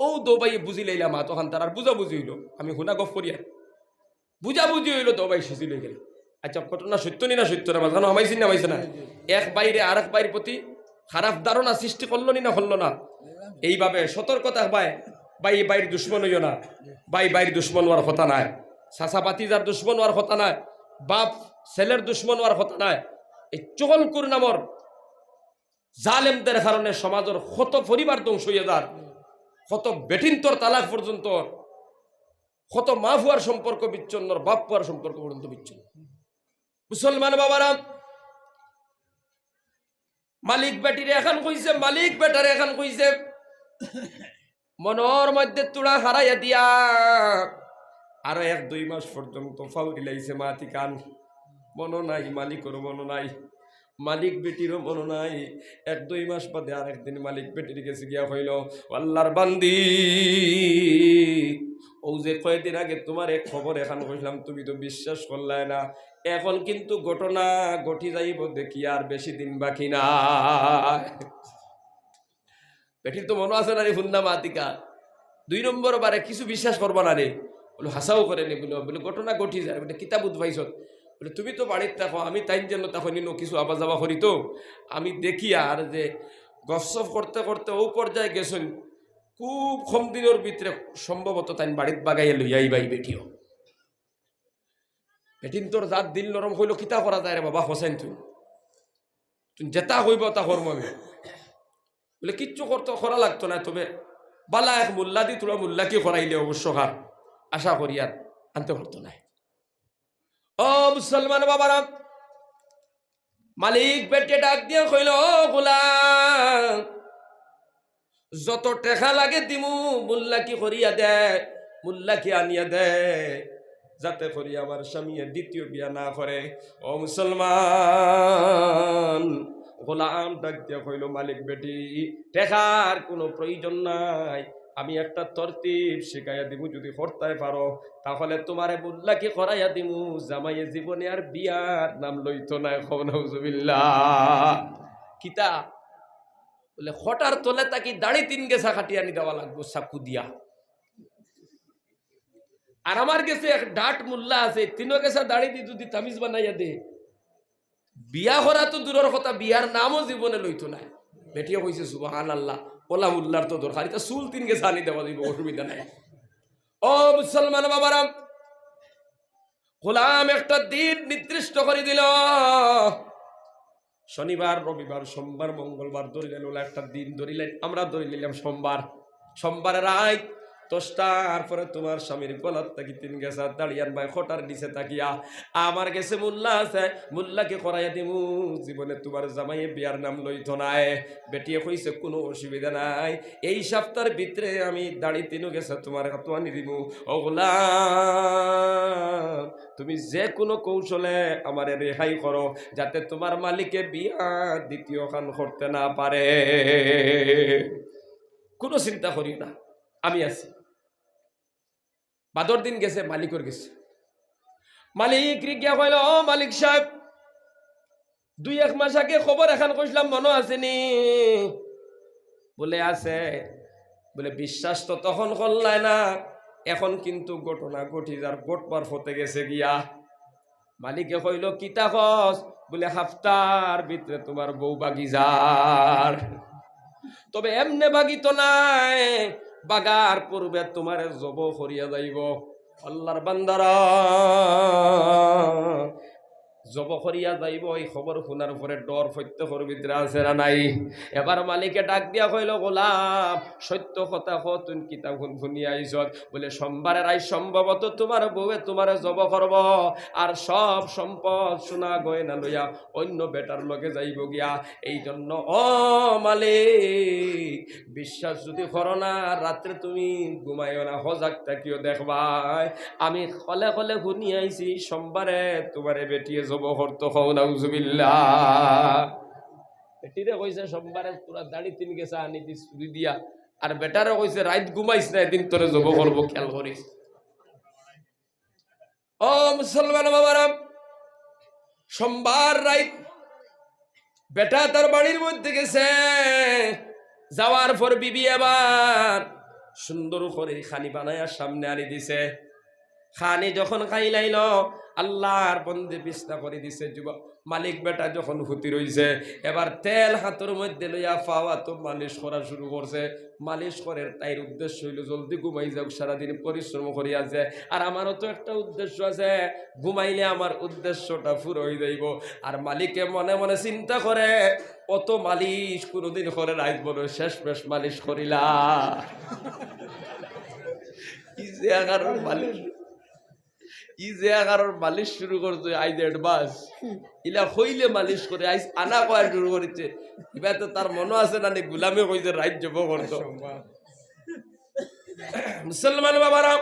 ও দোবাই বুঝি লাইলা মা তখন তার আর বুঝা বুঝি হইল আমি হুনা গফ করি আর বুঝা বুঝি হইল দোবাই সিজি লই গেল। আচ্ছা ঘটনা সত্য নি না সত্য না মাঝখানে আমাইছি না আমাইছে না? এক বাইরে আর এক বাইরের প্রতি খারাপ ধারণা সৃষ্টি করলো নি না হলো না? এইভাবে সতর্কতা ভাই, ভাই বাইর দুশ্মন হইও না, ভাই বাইর দুশ্মন হওয়ার কথা নাই, চাচা পাতিজার দুশ্মন হওয়ার কথা নাই, বাপ ছেলের দুশ্মন হওয়ার কথা নাই। এই চগলকুর নামর জালেমদের কারণে সমাজের কত পরিবার ধ্বংস হয়ে যার, কত বেটিন্তর তালাক পর্যন্ত, কত মা ফুয়ার সম্পর্ক বিচ্ছিন্ন, বাপ ফুয়ার সম্পর্ক পর্যন্ত বিচ্ছিন্ন। মুসলমান বাবারা, মালিক বেটিরে এখন কইছে, মালিক বেটারে এখন কইছে মনের মধ্যে তুড়া হারাইয়া দিয়া আরো 1-2 মাস পর্যন্ত ফাউরি লাইছে মাতি কান। মনো নাই মালিকের, মনো নাই মালিক বেটিরও মনো নাই। 1-2 মাস বাদে আর একদিন মালিক বেটির গেছে গিয়া হইল, আল্লাহর বান্দি ও যে কয়েকদিন আগে তোমার এক খবর এখন কইলাম তুমি তো বিশ্বাস করলাই না, এখন কিন্তু ঘটনা ঘটি যাইব দেখি আর বেশি দিন বাকি না। বেটির তো মনে আছে না রে হুন্না মাতিকা, 2 নম্বর বারে কিছু বিশ্বাস করবা না রে, বলে হাসাও করে নি, বলে ঘটনা ঘটি যায়, বলে কিতাব উদ্ভাইছ, বলে তুমি তো বাড়িতে থাকো, আমি তাই জন্য তখন কিছু আবা যাবা করি, তো আমি দেখি আর যে গফসফ করতে করতে ও পর্যায়ে গেছেন, খুব কম দিনের ভিতরে সম্ভবত তাই বাড়িতে বাগাইয়া লইয়াই বাই বেটিও। বেটিন তোর জাত দিল নরম হইল, কিতা করা যায় রে বাবা হোসেন, তুই যেটা হইব তা করবো আমি। বলে কিচ্ছু করতে করা লাগতো না, তবে বালা এক মোল্লা দি তোরা মোল্লা কি করাইলে অবশ্য হার আশা করি আর আনতে পারতো না। ও মুসলমান বাবারা, মালিক বেটে ডাক দিয়ে কইল, গোলাম যত টেকা লাগে দিমু মোল্লা কি করিয়া দে, মোল্লা কি আনিয়া দে, যাতে করি আমার স্বামী দ্বিতীয় বিয়া না করে। ও মুসলমান, গোলাম ডাক দিয়া কইল, মালিক বেটি টেকার কোনো প্রয়োজন নাই, আমি একটা তরতিব শিখাইয়া দিমু, যদি করতে পারো তাহলে তোমারে মোল্লা কি করাইয়া দিমু, জামাইয়ে জীবনে আর বিয়ার নাম লইতো না। নাউজুবিল্লাহ। কিতা বলে হঠার তোলে তাকি দাড়ি 3 গেছা খাটিয়ে আনি দেওয়া লাগবো চাকু দিয়া। আর আমার কাছে এক ডাট মোল্লা আছে, 3 গেছা দাড়ি দিয়ে যদি তামিজ বানাইয়া দে, বিয়া করা তো দূরের কথা, বিয়ার নামও জীবনে লইতো না। বেটিয়া কইছে সুবহানাল্লাহ, ওলা মোল্লার তো দরকার, এটা চুল 3 গেছা আনি দেওয়া দিব, অসুবিধা নাই। ও মুসলমান বাবারা, গোলাম একটা দিন নির্দিষ্ট করে দিল, শনিবার, রবিবার, সোমবার, মঙ্গলবার ধরিলেন, ওলা একটা দিন ধরিলেন, আমরা ধরে নিলাম সোমবার। সোমবারের রাত 10টার পরে তোমার স্বামীর গলার থাকি 3 গেছা দাঁড়িয়ে আনবাই, খটার নিচে তাকিয়া আমার কাছে মোল্লা আছে, মোল্লাকে করাইয়া দিমু, জীবনে তোমার জামাইয়ে বিয়ার নাম লইতো নাই। বেটিয়ে কইছে কোনো অসুবিধা নাই, এই সপ্তাহের ভিতরে আমি দাড়ি 3 গেছা তোমার হাত আনি দিমু। ও গোলাম, তুমি যে কোনো কৌশলে আমার রেহাই করো, যাতে তোমার মালিকে বিয়া দ্বিতীয় খান করতে না পারে। কোনো চিন্তা করি না, আমি আছি। বাদর দিন গেছে, মালিকর গেছে, মালিক গিয়া কইল, ও মালিক সাহেব, 2-1 মাস আগে খবর এখন কইলাম, মনে আসেনি? বলে আছে। বলে বিশ্বাস তো তখন করলাই না, এখন কিন্তু ঘটনা ঘটি যার ঘটবার হতে গেছে গিয়া। মালিকে কইল, কিতা কস? বলে হাফতার ভিতরে তোমার বউ বাগি যার, তবে এমনে বাগি তো নাই, বাগার পূর্বে তোমার জব করিয়া যাইব। আল্লাহর বান্দারা, জব করিয়া যাইব, এই খবর শোনার পরে ডর প্রত্যেকের ভিতরে আছে না নাই? এবার মালিকে ডাক দিয়া কইল, গোলাম সত্য কথা ক, তুই কিতাব শুনিয়া আইছত। বলে সোমবারের আই সম্ভবত তোমার বউয়ে তোমার জব করব, আর সব সম্পদ সোনা গয়না লইয়া অন্য বেটার লগে যাইব গিয়া। এই জন্য ও মালিক, বিশ্বাস যদি করো না, রাত্রে তুমি ঘুমাইও না, হজাক থাকিও, দেখবাই আমি কলে কলে শুনি আইছি সোমবারে তোমারে বেটিয়ে জব করতো। নাউজুবিল্লাহ। বেটিরে কইছে সোমবারে তোরা দাড়ি 3 গেছা আনি দিস চুরি দিয়া, আর বেটারে কইছে রাত ঘুমাইছ না, এদিন তোরে জব করবো, খেয়াল করিস। ও মুসলমান বাবারা, সোমবার রাত বেটা তার বাড়ির মধ্যে গেছে, যাওয়ার পর বিবি এবার সুন্দর করে খানি বানায়া সামনে আনি দিছে। খানি যখন খাইলাইল আল্লাহর বন্দে বিছনা করে দিছে। যুবক মালিক বেটা যখন হুতি রইছে, এবার তেল হাতের মধ্যে লইয়া পাওয়া তো মালিশ করা শুরু করছে। মালিশ করার তাইর উদ্দেশ্য হইল জলদি ঘুমাই যাক, সারাদিন পরিশ্রম করি আছে। আর আমারও তো একটা উদ্দেশ্য আছে, ঘুমাইলে আমার উদ্দেশ্যটা পুরো হয়ে যাইব। আর মালিকে মনে মনে চিন্তা করে, অত মালিশ কোনোদিন করে রাইত বড় শেষ বেশ মালিশ করিলা। ই যে এগারোর মালিশ, ই যে এগারোর মালিশ শুরু করছে আইজ অ্যাডভান্স ইলা হইলে মালিশ করে আইস আনা কয়া শুরু করেছে। এবার তো তার মনে আছে না গুলামে কইছে রাইত যাব করতো। মুসলমান বাবারা,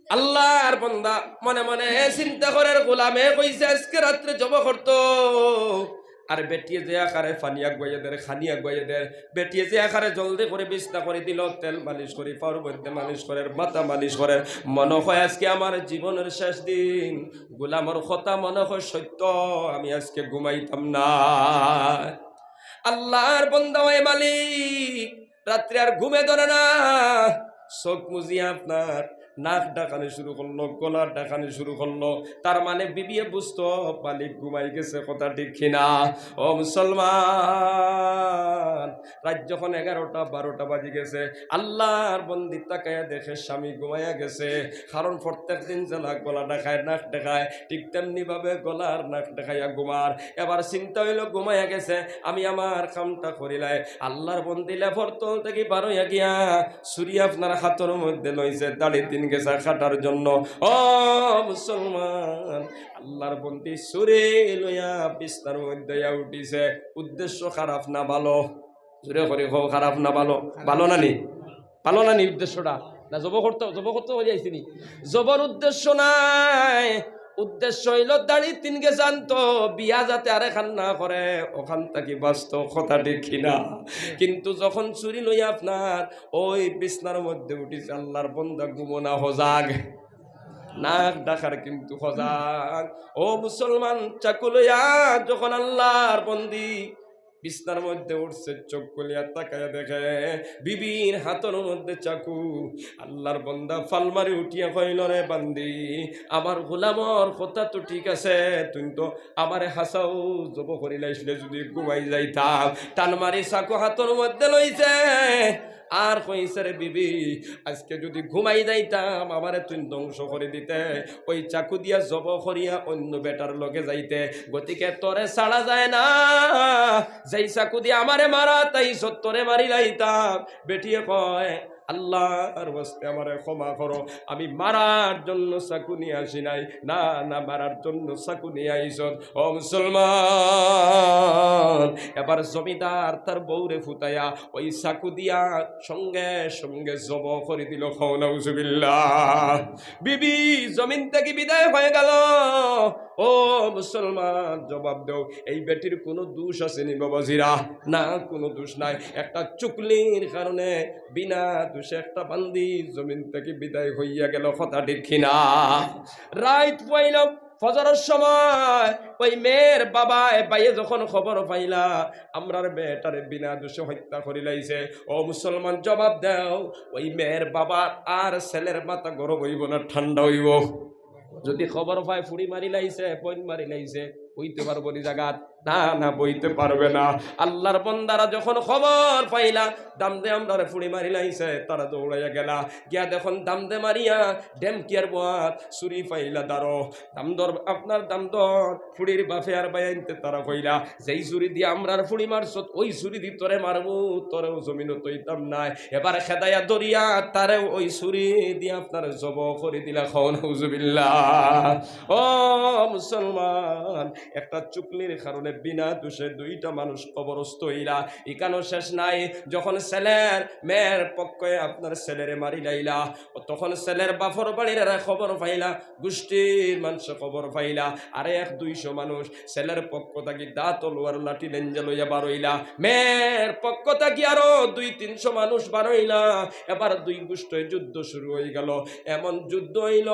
আল্লাহর বান্দা মনে মনে চিন্তা করে গোলামে কইছে আজকে রাত্রে জব করতো। আর বেটিয়ে যে আকারে ফানি আগুয়াইয়া দেয়, খানি আগুয়াইয়া দেয়। বেটিয়ে যে আকারে জলদি করে বিছনা করে দিল, তেল মালিশ করে, পাওয়ার মধ্যে মালিশ করে, মাথা মালিশ করে। মনে হয় আজকে আমার জীবনের শেষ দিন। গোলামর কথা মনে হয় সত্য, আমি আজকে ঘুমাইতাম না। আল্লাহর বান্দা ওই মালিক রাত্রে আর ঘুমে ধরে না। চোখ মুজিয়া আপনার নাক ডাকানি শুরু করলো, গলা ডাকানি শুরু করলো। তার মানে বিবিয়ে বুঝতো মালিক ঘুমাই গেছে, কথা ঠিক কিনা? ও মুসলমান, রাত যখন 11টা 12টা বাজি গেছে, আল্লাহর বন্দি তাকায়া দেখে স্বামী ঘুমাইয়া গেছে। কারণ প্রত্যেক দিন জেলা গলা ডাকায় নাক ডাকায়, ঠিক তেমনি ভাবে গলার নাক ডাকাইয়া ঘুমার। এবার চিন্তা হইলো ঘুমাইয়া গেছে, আমি আমার কামটা করিলাই। আল্লাহর বন্দি লেফর তল থেকে বার হইয়া গিয়া ছুরি আপনার হাতের মধ্যে লইছে, দাড়ি তিন গেছে কাটার জন্য। ও মুসলমান, আল্লাহর বন্দি ছুরি লইয়া বিছনার মধ্যে উঠিছে। উদ্দেশ্য খারাপ না ভালো? জোরে করে হোক, খারাপ না ভালো? ভালো না নি? ভালো না নি উদ্দেশ্যটা? না জব করতে হয়ে যাইছিনি? জবর উদ্দেশ্য নাই, উদ্দেশ্য হইল দাড়ি তিন গে জানতো বিয়া যাতে আরে খান না করে, ওখান থেকে বাঁচত, কথা দেখি না। কিন্তু যখন চুরি লইয়া আপনার ওই বিছনার মধ্যে উঠিছে, আল্লাহর বন্দা ঘুমনা হজাগ, নাক ডাকার কিন্তু হজাগ। ও মুসলমান, চাকু লইয়া যখন আল্লাহর বন্দি বিছনার মধ্যে উঠছে, চোখ খুলিয়া তাকায়া দেখে বিবির হাতের মধ্যে চাকু। আল্লাহর বন্দা ফালমারি উঠিয়া কইল, রে বান্দি, আমার গোলামর কথা তো ঠিক আছে, তুই তো আমারে হাসাও জব করিলাইছিলে যদি ঘুমাই যাইতাম। টান মারি চাকু হাতের মধ্যে লইছে আর কইছে, রে বিবি, আজকে যদি ঘুমাই যাইতাম আমারে তুই ধ্বংস করে দিতে, ওই চাকু দিয়া জব করিয়া অন্য বেটার লগে যাইতে। গতিকে তোরে ছাড়া যায় না, যেই চাকু দিয়ে আমারে মারা তাই সত্তরে মারি লাইতাম। বেটিয়ে কয়, আল্লাহর ওয়াস্তে আমারে ক্ষমা করো, আমি মারার জন্য চাকু নিয়ে আসি নাই। না না, মারার জন্য চাকু নিয়ে আইস। ও মুসলমান, এবার জমিদার তার বউরে ফুটাইয়া ওই চাকু দিয়া সঙ্গে সঙ্গে জব করে দিল। নাউজুবিল্লাহ। বিবি জমিন থেকে বিদায় হয়ে গেল। ও মুসলমান, জবাব দাও, এই বেটির কোনো দোষ আসেনি বাবাজিরা? না, কোনো দোষ নাই। একটা চুকলির কারণে বিনা দোষে একটা বান্দি জমিন থেকে বিদায় হইয়া গেল, কথা ঠিক কিনা? রাইত পাইলাম ফজরের সময় ওই মেয়ের বাবা বাইয়ে যখন খবর পাইলা আমরার বেটারে বিনা দোষে হত্যা করিলাইছে, ও মুসলমান জবাব দাও, ওই মেয়ের বাবা আর ছেলের মাথা গরম হইব না ঠান্ডা হইব? যদি খবর পায় ফুড়ি মারি লাইছে, পয়েন্ট মারি লাইছে, বইতে পারবো নি জাগাত? না না, বইতে পারবে না। আল্লাহর বন্দারা যখন খবর পাইলা দাম দে আমরা ফুড়ি মারি লাইছে, তারা দৌড়াইয়া গেলা, গিয়া দেখুন দাম দে মারিয়া ডেম কিয়ার বাত চুরি পাইলা দাঁড়ো। দামদর আপনার দামদর ফুড়ির বাফে আর বাইনতে তারা কইলা, যেই চুরি দিয়ে আমরার ফুড়ি মারছত ওই চুরি দি তোরে মারবো, তোরেও জমিনও তৈতাম নাই। এবার খেদাইয়া দরিয়া তারেও ওই চুরি দিয়ে আপনার জব করে দিলা। খাওন হুজুবিল্লাহ। ও মুসলমান, একটা চুকলির কারণে বিনা দোষে দুইটা মানুষ কবরস্থ হইলা। এখানেও শেষ নাই। যখন ছেলের মেয়ের পক্ষে আপনার ছেলেরে মারি লাইলা, তখন ছেলের বাফর বাড়ির খবর পাইলা, গোষ্ঠীর মানুষ খবর পাইলা, আরে 100-200 মানুষ ছেলের পক্ষ থাকি দাঁত লোয়ার লাঠি লেঞ্জা লইয়া বারইলা। মেয়ের পক্ষ থাকি আরো 200-300 মানুষ বারইলা। এবার দুই গোষ্ঠীর যুদ্ধ শুরু হয়ে গেল। এমন যুদ্ধ হইল,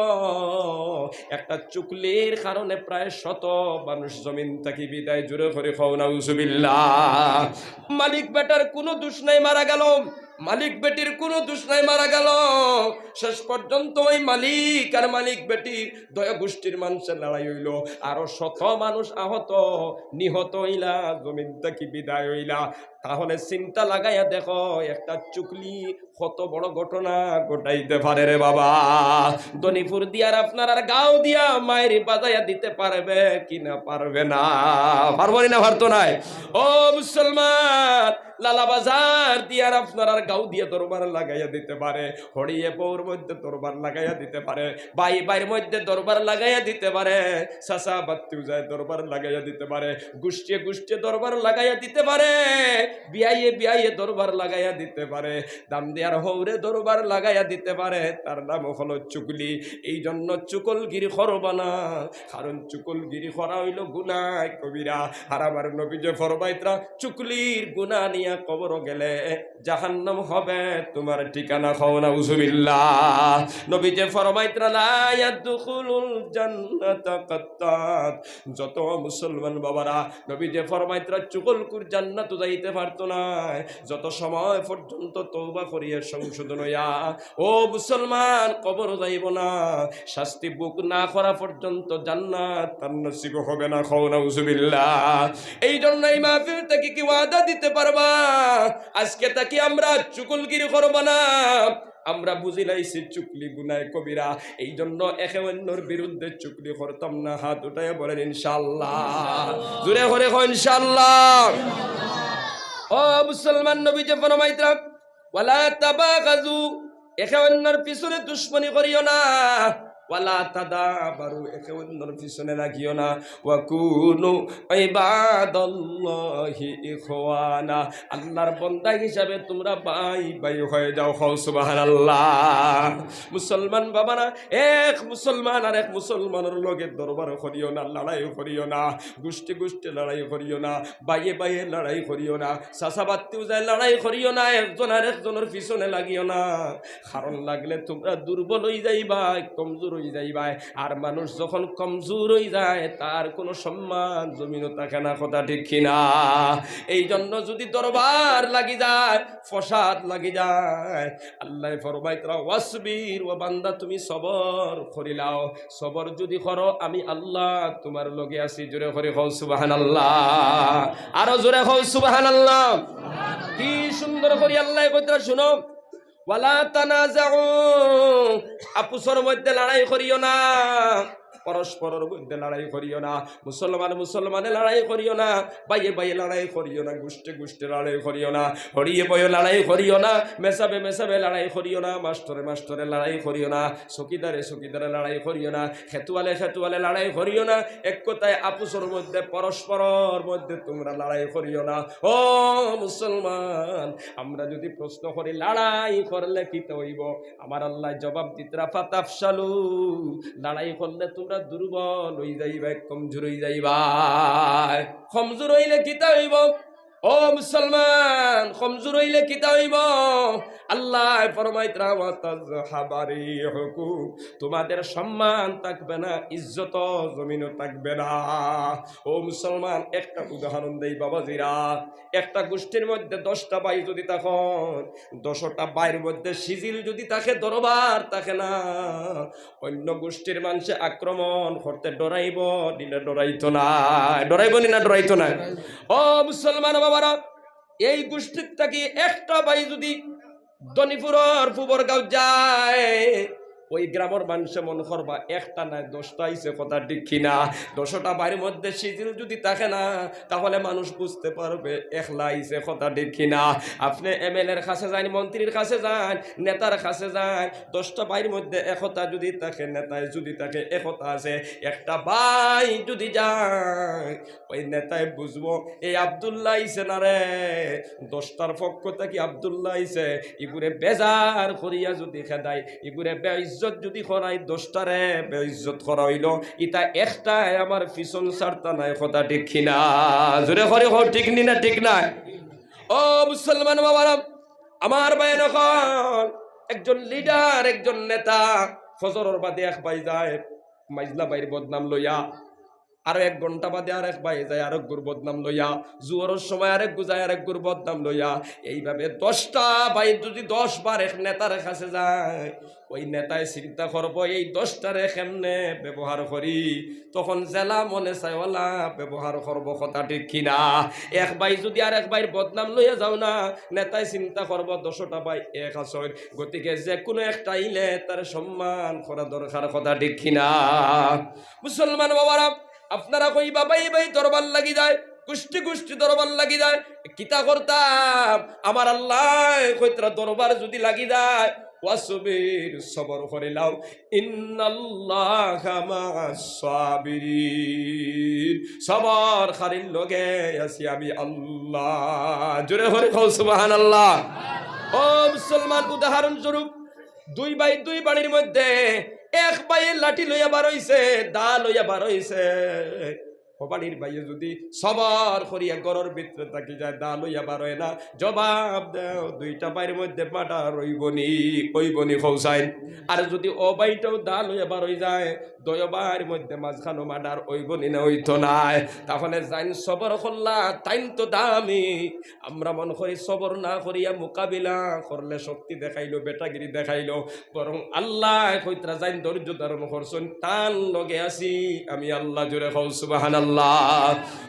একটা চুকলির কারণে প্রায় 100 মানুষ জমিন থেকে বিদায়। জুড়ে করে খাও নাউজুবিল্লাহ। মালিক বেটার কোনো দোষ নাই, মারা গেল। মালিক বেটির কোনো দোষ নাই, মারা গেল। শেষ পর্যন্ত ওই মালিক আর মালিক বেটি দয়া গোষ্ঠীর মানুষের লড়াই হইল, আরো শত মানুষ আহত নিহত হইলা, জমিন থেকে বিদায় হইলা। তাহলে চিন্তা লাগাইয়া দেখো, একটা চুকলি কত বড় ঘটনা ঘটাইতে পারে রে বাবা। দনিপুর দিয়ার আপনার আর গাও দিয়া মায়ের বাজাইয়া দিতে পারবে কিনা? পারবে না। পারবো না, পারতো নাই। ও মুসলমান, লালা বাজার দিয়ার আপনার আর গাও দিয়ে দরবার লাগাইয়া দিতে পারে, হড়িয়ে বউর মধ্যে দরবার লাগাইয়া দিতে পারে, ভাই ভাইয়ের মধ্যে দরবার লাগাইয়া দিতে পারে, চাচা বাত্তিও যায় দরবার লাগাইয়া দিতে পারে, গোষ্ঠীয়ে গোষ্ঠীয়ে দরবার লাগাইয়া দিতে পারে, বিয়াইয়ে বিয়াইয়ে দরবার লাগাইয়া দিতে পারে, দাম দেয়ার হৌরে দরবার লাগাইয়া দিতে পারে। তার নাম হলো চুগলি। এই জন্য চুকলগিরি করবা না, কারণ চুকলগিরি করা হইল গুনাহ কবিরা। আর আমার নবী যে ফরমাইতরা, চুকলির গুনাহ নিয়া কবর গেলে জাহান্নাম হবে তোমার ঠিকানা। খাও না উযুবিল্লাহ। নবী যে ফরমাইতরা, লা ইয়াদখুলুল জান্নাতা কাত্তাত। যত মুসলমান বাবারা, নবী যে ফরমাইতরা চুকলকুর জান্নাত যাইতে পারতো না যত সময় পর্যন্ত তওবা করিয়া সংশোধন হইয়া ও মুসলমান কবর যাইব না, শাস্তি বুক না করা পর্যন্ত জান্নাত তার নসিব হবে না। খাও না উযুবিল্লাহ। এই জন্য এই মাহফিল থেকে কি ওয়াদা দিতে পারবা, আজকে তাকে আমরা চুকলগিরি করব না? আমরা বুঝি লাইছি চুকলি গুনাহ কবিরা, এই জন্য একে অন্যর বিরুদ্ধে চুকলি করতাম না। হাত উঠায় বলেন ইনশাআল্লাহ। জোরে করে কও ইনশাআল্লাহ। ও মুসলমান, নবী যে ফরমাইতরা, ওয়ালা তাবাগাজু, একে অন্যর পিছনে দুশমনি করিও না, ওয়ালা তাদাবারু, একে অন্যর পিছনে লাগিও না, ওয়া কুনু ইবাদাল্লাহি ইখওয়ানা, আল্লাহর বান্দা হিসাবে তোমরা ভাই ভাই হয়ে যাও। খাও সুবহানাল্লাহ। মুসলমান বাবারা, এক মুসলমান আর এক মুসলমানের লগে দরবার করিও না, লড়াই করিও না, গোষ্ঠী গোষ্ঠী লড়াই করিও না, বাইয়ে বাইয়ে লড়াই করিও না, চাচা বাত্তিও যায় লড়াই করিও না, একজন আর একজনের পিছনে লাগিও না। কারণ লাগলে তোমরা দুর্বল হয়ে যাইবা, কমজোর হয়ে যাইবা। আর মানুষ যখন কমজোর হয়ে যায় তার কোনো সম্মান জমিনও থাকে না। কথা ঠিক কিনা? এই জন্য যদি দরবার লাগি যায়, ফসাদ লাগি যায়, আল্লাহ ফরমাইতরা, ওয়াসবির, ও বান্দা তুমি সবর করিলাও, সবর যদি করো আমি আল্লাহ তোমার লগে আছি। জোরে করে কও সুবহানাল্লাহ। আরো জোরে কও সুবহানাল্লাহ। কি সুন্দর করে আল্লাহ কইতরা, শুনো, ওয়ালা তানাজাউ, আপুসর মধ্যে লড়াই করিও না, পরস্পরের মধ্যে লড়াই করিও না, মুসলমান মুসলমানে লড়াই করিও না, বাইয়ে বাইয়ে লড়াই করিও না, গোষ্ঠী গোষ্ঠী লড়াই করিও না, হরিয়ে বয়ে লড়াই করিও না, মেসাবে মেসাবে লড়াই করিও না, মাস্টরে মাস্টরে লড়াই করিও না, চকিদারে চকিদারে লড়াই করিও না, খেতুয়ালে খেতুয়ালে লড়াই করিও না। এক কথায় আপুসর মধ্যে পরস্পরের মধ্যে তোমরা লড়াই করিও না। ও মুসলমান, আমরা যদি প্রশ্ন করি লড়াই করলে কি হইব, আমার আল্লাহ জবাব দিতরা, ফাতাফশালু, লড়াই করলে তোমরা দুর্বল হয়ে যাইবা, কমজোর হয়ে যাইবা। কমজোর হইলে কিতা হইব? ও মুসলমান, কমজোর হইলে কিতা হইব? আল্লাহ ফরমাইতরা, ওয়া তাযহাবারিহুকুম, তোমাদের সম্মান থাকবে না, ইজ্জত জমিনও থাকবে না। ও মুসলমান, একটা উদাহরণ দেই বাবাজিরা, একটা গোষ্ঠীর মধ্যে 10টা ভাই যদি তখন 10টা ভাইয়ের মধ্যে সিজিল যদি থাকে, দরবার থাকে না, অন্য গোষ্ঠীর মানুষে আক্রমণ করতে ডরাইব দিলে ডরাইতো না? ডরাইব না? ডরাইতো না? ও মুসলমান বাবারা, এই গোষ্ঠীর থেকে একটা ভাই যদি দনিপুরের পুবরগাঁও যায়, ওই গ্রামের মানুষে মন করবা একটা নাই 10টা আইছে। কথা ঠিক কিনা? 10টা বাড়ির মধ্যে সিজিল যদি থাকে না, তাহলে মানুষ বুঝতে পারবে একলা আইছে। কথা ঠিক কিনা? আপনি এমএলএর কাছে যান, মন্ত্রীর কাছে যান, নেতার কাছে যান, 10টা বাড়ির মধ্যে একতা যদি থাকে, নেতায় যদি থাকে একতা আছে, একটা ভাই যদি যায়, ওই নেতায় বুঝবো এই আব্দুল্লাহ আইছে না রে, 10টার পক্ষ থেকে আব্দুল্লাহ আইছে, ইগুরে বেজার করিয়া যদি খেদায়, ইগুরে বেইজ্জত যদি করাই, 10টারে বেইজ্জত করা হইল, ইটা একটাই আমার পিছন ছাড়তা নাই। কথা ঠিক কিনা? জোরে করে কও ঠিক নি না ঠিক নাই? ও মুসলমান বাবারা, আমার ভাই, এখন একজন লিডার, একজন নেতা ফজরের বাদে এক ভাই যায় মাইজলা বাইর বদনাম লইয়া, আরো 1 ঘন্টা বাদে আরেক ভাই যায় আরেক গুর বদনাম লইয়া, জুয়ারের সময় আরেক গুজায় আরেক গুর বদনাম লইয়া। এইভাবে 10টা ভাই যদি 10 বার এক নেতার কাছে যায়, ওই নেতায় চিন্তা করবো এই 10টারে কেমনে ব্যবহার করি, তখন জেলা মনে চায় ওলা ব্যবহার করবো। কথা ঠিক কিনা? এক ভাই যদি আর এক ভাইয়ের বদনাম লইয়া যাও না, নেতায় চিন্তা করবো 10টা ভাই এক আসর, গতিকে যে কোনো একটা ইলে তার সম্মান করা দরকার। কথা ঠিক কিনা? মুসলমান বাবারা, আপনারা কই বাবা এই ভাই দরবার লাগি যায়, গোষ্ঠী গোষ্ঠী দরবার লাগি যায়, কিতা করতাম? আমার আল্লাহ কইতরা দরবার যদি লাগি যায়, ওয়াসবির সবর করিলাও, ইন্নাল্লাহা মা'আস সাবিরিন, সবর খারির লগে আছি আমি আল্লাহ। জোরে করে কও সুবহানাল্লাহ। ও মুসলমান, উদাহরণ স্বরূপ 2 ভাই 2 বাড়ির মধ্যে এক ভাইয়ে লাঠি লইয়া বার হইছে, দা লইয়া বার হইছে। বাড়ির ভাইয়ে যদি সবার করিয়া গরর ভিতরে থাকি যায়, দা লইয়া বার হয় না, জবাব দেও 2টা ভাইয়ের মধ্যে মাটা রইবনি কইবনি খৌসাইন। আর যদি ও ভাইটাও দা লইয়া বার হয়ে যায়, 2 ভাইয়ের মধ্যে মাঝখানো মাডার হইবনি না হইতো নাই। তাহলে যাইন সবর করলা তাইন তো দামি। আমরা মন করি সবর না করিয়া মোকাবিলা করলে শক্তি দেখাইলো, বেটাগিরি দেখাইলো, বরং আল্লাহ কইতরা যাইন ধৈর্য ধারণ করছেন, তার লগে আছি আমি আল্লাহ। জোরে কও সুবহানাল্লাহ।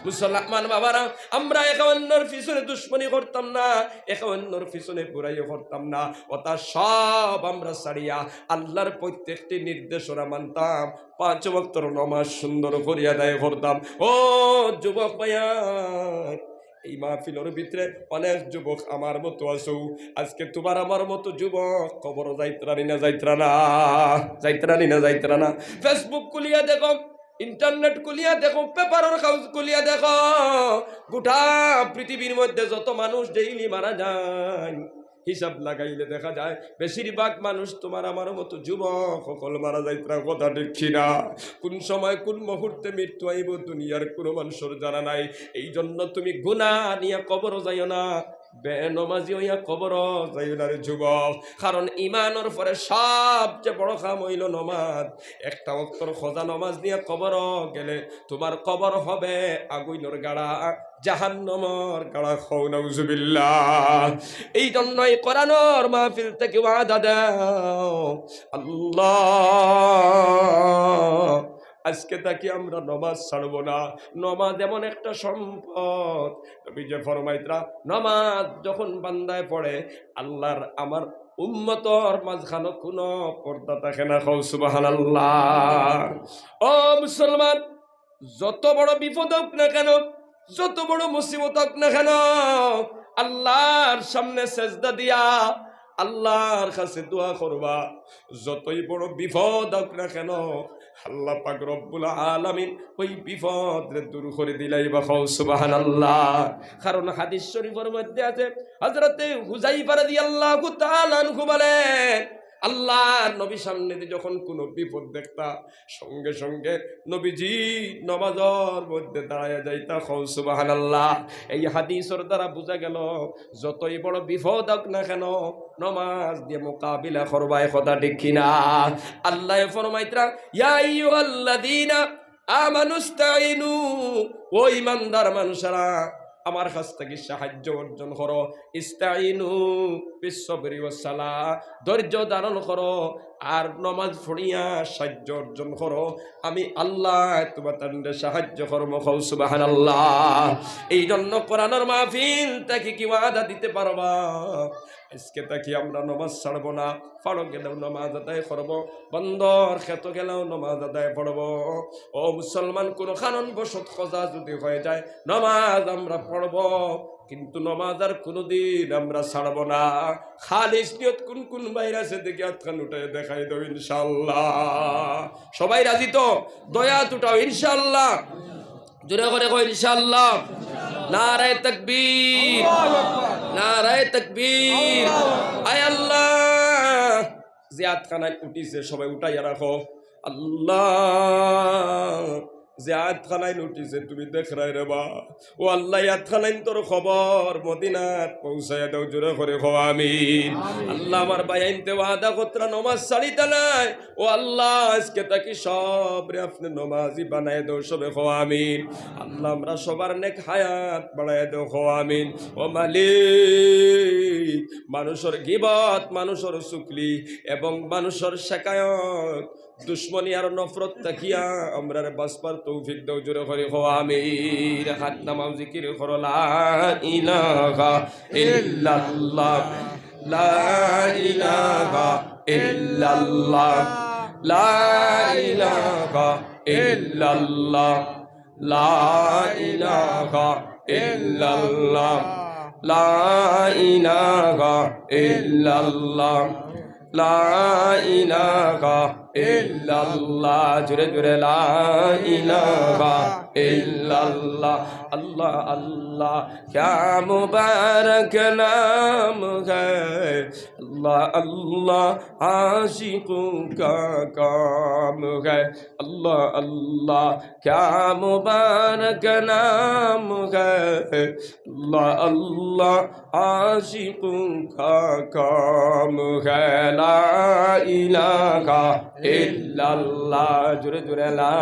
মুসলমান বাবারা, আমরা একে অন্যর পিছনে দুশ্মনী করতাম না, একে অন্যর পিছনে বুড়াইও করতাম না, ওটা সব আমরা ছাড়িয়া আল্লাহর প্রত্যেকটি নির্দেশনা মানতাম। 5 ওয়াক্তের নামাজ সুন্দর করিয়া আদায় করতাম। ও যুবক ভাইয়া, এই মাহফিলের ভিতরে অনেক যুবক আমার মতো আছো। আজকে তোমার আমার মতো যুবক কবর যাইতরানি না যাইতরানা, যাইতরানি না যাইতরানা। ফেসবুক খুলিয়া দেখো, ইন্টারনেট খুলিয়া দেখো, পেপারের কাগজ খুলিয়া দেখো, গোটা পৃথিবীর মধ্যে যত মানুষ ডেইলি মারা যায়, হিসাব লাগাইলে দেখা যায় বেশিরভাগ মানুষ তোমার আমার মতো যুবক সকল মারা যাইতরা। কথা ঠিক না? কোন সময় কোন মুহূর্তে মৃত্যু আইব দুনিয়ার কোনো মানুষের জানা নাই। এই জন্য তুমি গুনাহ নিয়ে কবর যাইও না, বেনমাজি হইয়া কবর যাইও না রে যুবক। কারণ ইমানের পরে সবচেয়ে বড় কাম হইল নমাজ। একটা ওয়াক্তের খোঁজা নমাজ নিয়ে কবর গেলে তোমার কবর হবে আগুনের গাড়া, জাহান্নামের গাড়া। খাও নাউজুবিল্লাহ। এই জন্যই কোরআনের মাহফিল থেকে ওয়াদা দাও, আল্লাহ আজকে তাকে আমরা নমাজ ছাড়বো না। নমাজ এমন একটা সম্পদ, নবী যে ফরমাইতরা, নমাজ যখন বান্দায় পড়ে আল্লাহর আমার উম্মতর মাঝখানে কোনো পর্দা থাকে না। খাও সুবহানাল্লাহ। ও মুসলমান, যত বড় বিপদ হোক না কেন, যত বড় মুসিবত হোক না কেন, আল্লাহর সামনে সেজদা দিয়া আল্লাহর কাছে দোয়া করবা। যতই বড় বিপদ হোক না কেন, আল্লাহ পাক রব্বুল আলামিন ওই বিপদ দূর করে দিলাইবা। খাও সুবহানাল্লাহ। কারণ হাদিস শরীফের মধ্যে আছে, হযরতে হুযায়ফা রাদিয়াল্লাহু তাআলা আনহু বলেন, আল্লাহ নবী সামনে যখন কোনো বিপদ দেখতা, সঙ্গে সঙ্গে নবীজি নামাজের মধ্যে দাঁড়ায় যাইতা। খাও সুবহানাল্লাহ। এই হাদিসের দ্বারা বোঝা গেল, যতই বড় বিপদ হোক না কেন নামাজ দিয়ে মোকাবিলা করবাই। কথা ঠিক কিনা? আল্লাহ ফরমাইতরা, ইয়া আইয়ুহাল্লাযীনা আমানুস্তাঈনু, ও ঈমানদার মানুষেরা আমার কাছ থেকে সাহায্য অর্জন করো। ইস্তাঈনু বিসসবরি ওয়াস সালাহ, ধৈর্য ধারণ করো আর নামাজ পড়িয়া সাহায্য অর্জন করো। আমি আল্লাহ তোমাদের সাহায্য করব। খাও সুবহানাল্লাহ। এই জন্য কোরআনের মাহফিল থেকে কি ওয়াদা দিতে পারবা? আজকে তাকি আমরা নামাজ ছাড়বো না। ফাড়ো গেলেও নামাজ আদায় করবো, বন্দর খেত গেলেও নামাজ আদায় পড়বো। ও মুসলমান, কোন কারণ বশত খোঁজা যদি হয়ে যায়, নামাজ আমরা পড়বো, কিন্তু নামাজ আর কোনদিন আমরা ছাড়বো না। খালিস নিয়ত কোন কোন বাইরে আছে দেখি হাতখান উঠে দেখাই দাও ইনশাআল্লাহ। সবাই রাজি তো? দয়া উঠাও ইনশাআল্লাহ। জোরে করে কই ইনশাআল্লাহ। নারায়ে তাকবীর, নারায়ে তাকবীর। আয় আল্লাহ, জিয়াত খানায় উঠিছে সবাই উঠাইয়া রাখো। আল্লাহ যে আয়াতখানায় উঠিছে তুমি দেখ রাই রে বা ও আল্লাহ আয়াতখানায় তোর খবর মদিনাত পৌঁছায় দাও জোরে করে খো আমিন আল্লাহ আমার বাইনতে ওয়াদা কতরা নামাজ ছাড়িতে নাই ও আল্লাহ আজকে তাকি সব রে আপনি নামাজি বানায় দাও সবে খো আমিন আল্লাহ আমরা সবার নেক হায়াত বাড়ায় দাও খো আমিন ও মালিক মানুষের গিবত মানুষের চুকলি এবং মানুষের শেকায়ত দুশ্মনী আর নফরত তাকিয়া আমরা বাসপার তৌফিক দাও জোরে করে খো আমিন হাত নামাও জিকির করো লা ইলাহা ইল্লাল্লাহ লা ইলাহা ইল্লাল্লাহ লা ইলাহা ইল্লাল্লাহ লা ইলাহা ইল্লাল্লাহ লা ইলাহা ইল্লাল্লাহ লা ইলাহা ইল্লাল্লাহ জোরে জোরে লা ইলাহা ইল্লাল্লাহ अल्लाह अल्लाह क्या मुबारक नाम है अल्लाह अल्लाह आशिकों का काम है अल्लाह अल्लाह क्या मुबारक नाम है अल्लाह अल्लाह आशिकों का काम है ला इलाहा इल्लल्लाह जुरे जुरे ला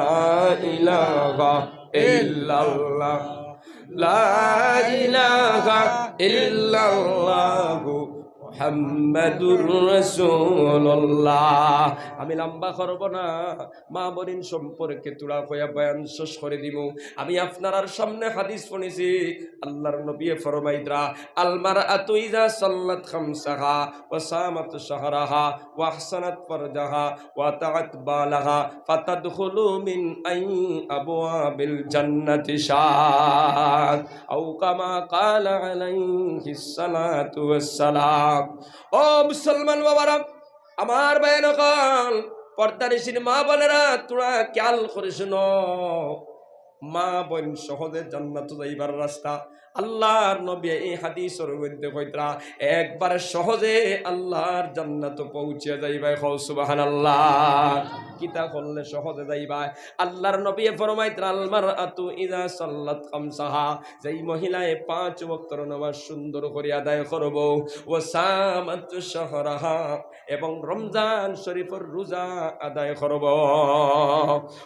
इलाहा इल्लल्लाह ला इलाहा इल्लल्लाह মুহাম্মাদুর রাসূলুল্লাহ আমি লম্বা করব না মা বোন সম্পর্কে তুলা কয়া বয়ান শেষ করে দিব আমি আপনার সামনে হাদিস শুনেছি আল্লাহর নবী ফরমাইদরা আল মারআতু ইযা সাল্লাত খামসাহা ওয়া সামাত শাহরাহা ওয়া আহসানাত ফারজাহা ওয়া তাআত বালাহা ফাতাদখুলু মিন আই আবওয়াবিল জান্নাতি শাআত আও কামা ক্বালা আলাইহিস সালাতু ওয়াস সালাম ও মুসলমান বাবারা আমার ভাইয়েরা পর্দানিশীল মা বোনেরা তোরা খেয়াল করে শুনো মা বোন সহজে জান্নাতে যাইবার রাস্তা আল্লাহর নবী এই হাদিসের মধ্যে কইতরা একবারে সহজে আল্লাহর জান্নাতে পৌঁছে যাইবা সুবহানাল্লাহ কিতা করলে সহজে যাইবা আল্লাহর নবী ফরমাইতরা আল মারআতু ইযা সাল্লাত খামসাহা যেই মহিলায় 5 ওয়াক্তের নামাজ সুন্দর করে আদায় করব ওয়া সামাত শাহরাহা এবং রমজান শরীফের রোজা আদায় করব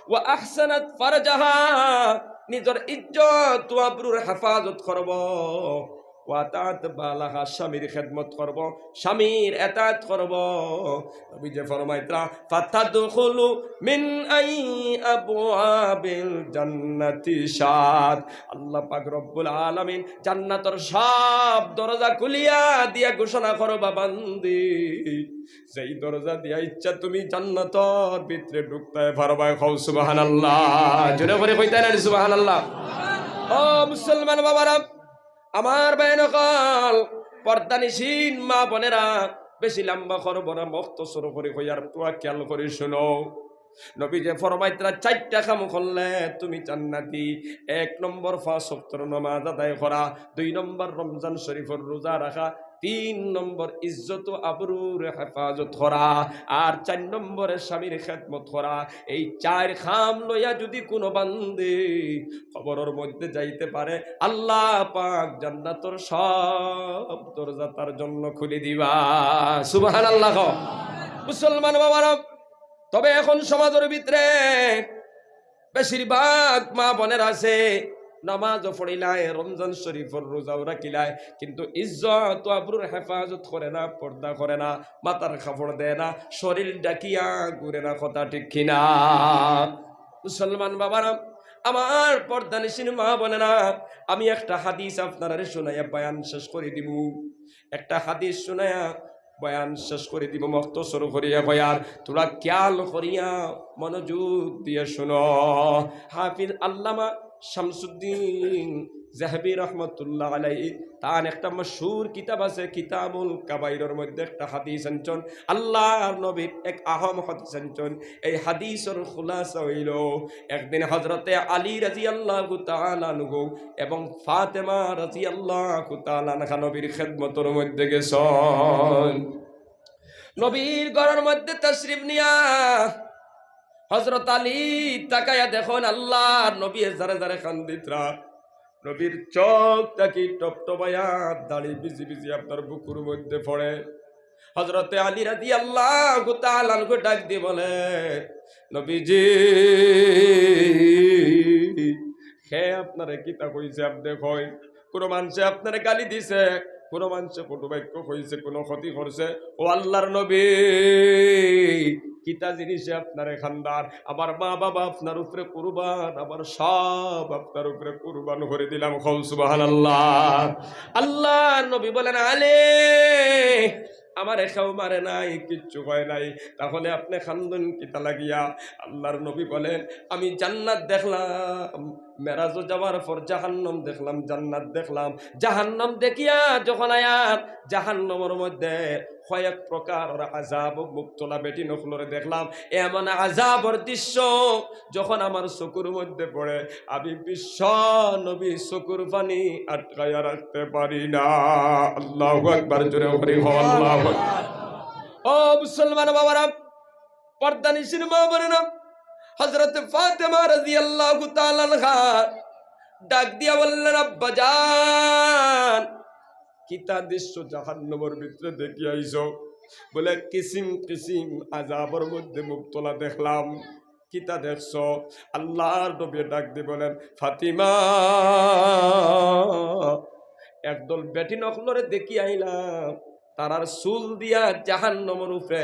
ওয়া আহসানাত ফারজাহা নিজের ইজ্জত ও আবরুর হেফাজত করব ওয়া তাআত বালাহা স্বামীর খেদমত করব স্বামীর এতাত করব নবী যে ফরমাইতরা ফাতাদখুলু মিন আই আবওয়াবিল জান্নাতি শাদ আল্লাহ পাক রব্বুল আলামিন জান্নাতের সব দরজা খুলিয়া দিয়া ঘোষণা করবা বান্দি যেই দরজা দিয়া ইচ্ছা তুমি জান্নাতের ভিতরে ঢুকতে পারবা কও সুবহানাল্লাহ জোরে করে কইতা না সুবহানাল্লাহ ও মুসলমান বাবারা আমার বাইনকাল পর্দানিশীন মা বোনেরা বেশি লম্বা করব না মুখতসর করে কইয়ার তোয়া খেয়াল করে শুনো নবী যে ফরমাইতরা 4টা কাম করলে তুমি জান্নাতি 1 নম্বর 5 ওয়াক্তের নামাজ আদায় করা 2 নম্বর রমজান শরীফের রোজা রাখা 3 নম্বর ইজ্জত ও আবরুর হেফাজত করা আর 4 নম্বরে স্বামীর খেদমত করা এই 4 কাম লইয়া যদি কোনো বান্দে কবরের মধ্যে যাইতে পারে আল্লাহ পাক জান্নাতের সব দরজা তার জন্য খুলে দিবা সুবহানাল্লাহ মুসলমান বাবারা তবে এখন সমাজের ভিতরে বেশিরভাগ মা বোনের আছে নামাজও পড়িলায় রমজান শরীফের রোজাও রাখিলায় কিন্তু ইজ্জত ও আবরুর হেফাজত করে না পর্দা করে না মাথার কাপড় দেয় না শরীর ডাকিয়া ঘুরে না কথা ঠিক কিনা মুসলমান বাবারা আমার পর্দানিশীল মা বোনেরা আমি একটা হাদিস আপনারা শোনাইয়া বয়ান শেষ করে দিব একটা হাদিস শোনায়া বয়ান শেষ করে দিব মুখতসর করিয়া বয়ান তোরা খেয়াল করিয়া মনোযোগ দিয়ে শোনো হাফিজ আল্লামা শামসুদ্দিন জাহাবি রহমতুল্লাহ আলাইহি তার একটা মশহুর কিতাব আছে কিতাবুল কাবাইরের মধ্যে একটা হাদিস আনছেন আল্লাহর নবীর এক আহম হাদিস আনছেন এই হাদিসের খুলাসা হইল একদিন হযরতে আলী রাদিয়াল্লাহু তাআলা আনহু এবং ফাতেমা রাদিয়াল্লাহু তাআলা আনহা নবীর খেদমতের মধ্যে গেছেন নবীর ঘরের মধ্যে তাশরিফ নিয়া হযরত আলী তাকায়া দেখুন আল্লাহ নবী জারে জারে কান্দিতরা, নবীর চোখ তাকি টপটপায়া দাড়ি বিজি বিজি আপনার বুকুর মধ্যে পড়ে। হযরতে আলী রাদিয়াল্লাহু তাআলা আনহু ডাক দিয়ে বলে, নবীজি হে আপনারে কিতা কইছে আপনি কই? কোন মানুষে আপনারে গালি দিছে, কোন মানুষে কটু বাক্য কইছে, কোন ক্ষতি করছে? ও আল্লাহর নবী কিতা জিনিসে আপনারে খান্দার, আমার মা বাবা আপনার উপরে কুরবান, আমার সব আপনার উপরে কুরবান করে দিলাম। কও সুবহানাল্লাহ। আল্লাহ নবী বলেন, আলে আমার এখাও মারে নাই, কিচ্ছু হয় নাই, তাহলে আপনি খান্দন কিতা লাগিয়া? আল্লাহর নবী বলেন, আমি জান্নাত দেখলাম, মেরাজও যাওয়ার পর জাহান্নাম দেখলাম, জান্নাত দেখলাম। জাহান্নাম দেখিয়া যখন আয়াত জাহান্নামের মধ্যে কয়েক প্রকার আযাব মুক্তলা বেটি নখলরে দেখলাম, এমন আযাবর দৃশ্য যখন আমার চকুর মধ্যে পড়ে, আমি বিশ্ব নবী চকুর পানি আটকায়া রাখতে পারি না। আল্লাহু আকবার, জোরে বলি আল্লাহু আকবার। ও মুসলমান বাবারা, পর্দানিশির মা বোনেরা, হযরত ফাতেমা রাদিয়াল্লাহু তাআলা আনহা ডাক দিয়া বললেন, আব্বা জান কিতা দৃশ্য জাহান্নামের ভিতরে দেখি আইছো? বলে, কিসিম কিসিম আযাবের মধ্যে মুক্তলা দেখলাম। কিতা দেখছো? আল্লাহর নবী ডাক দিয়ে বলেন, ফাতিমা একদল বেটি নখলরে দেখি আইলাম, তারার চুল দিয়া জাহান্নামের উপরে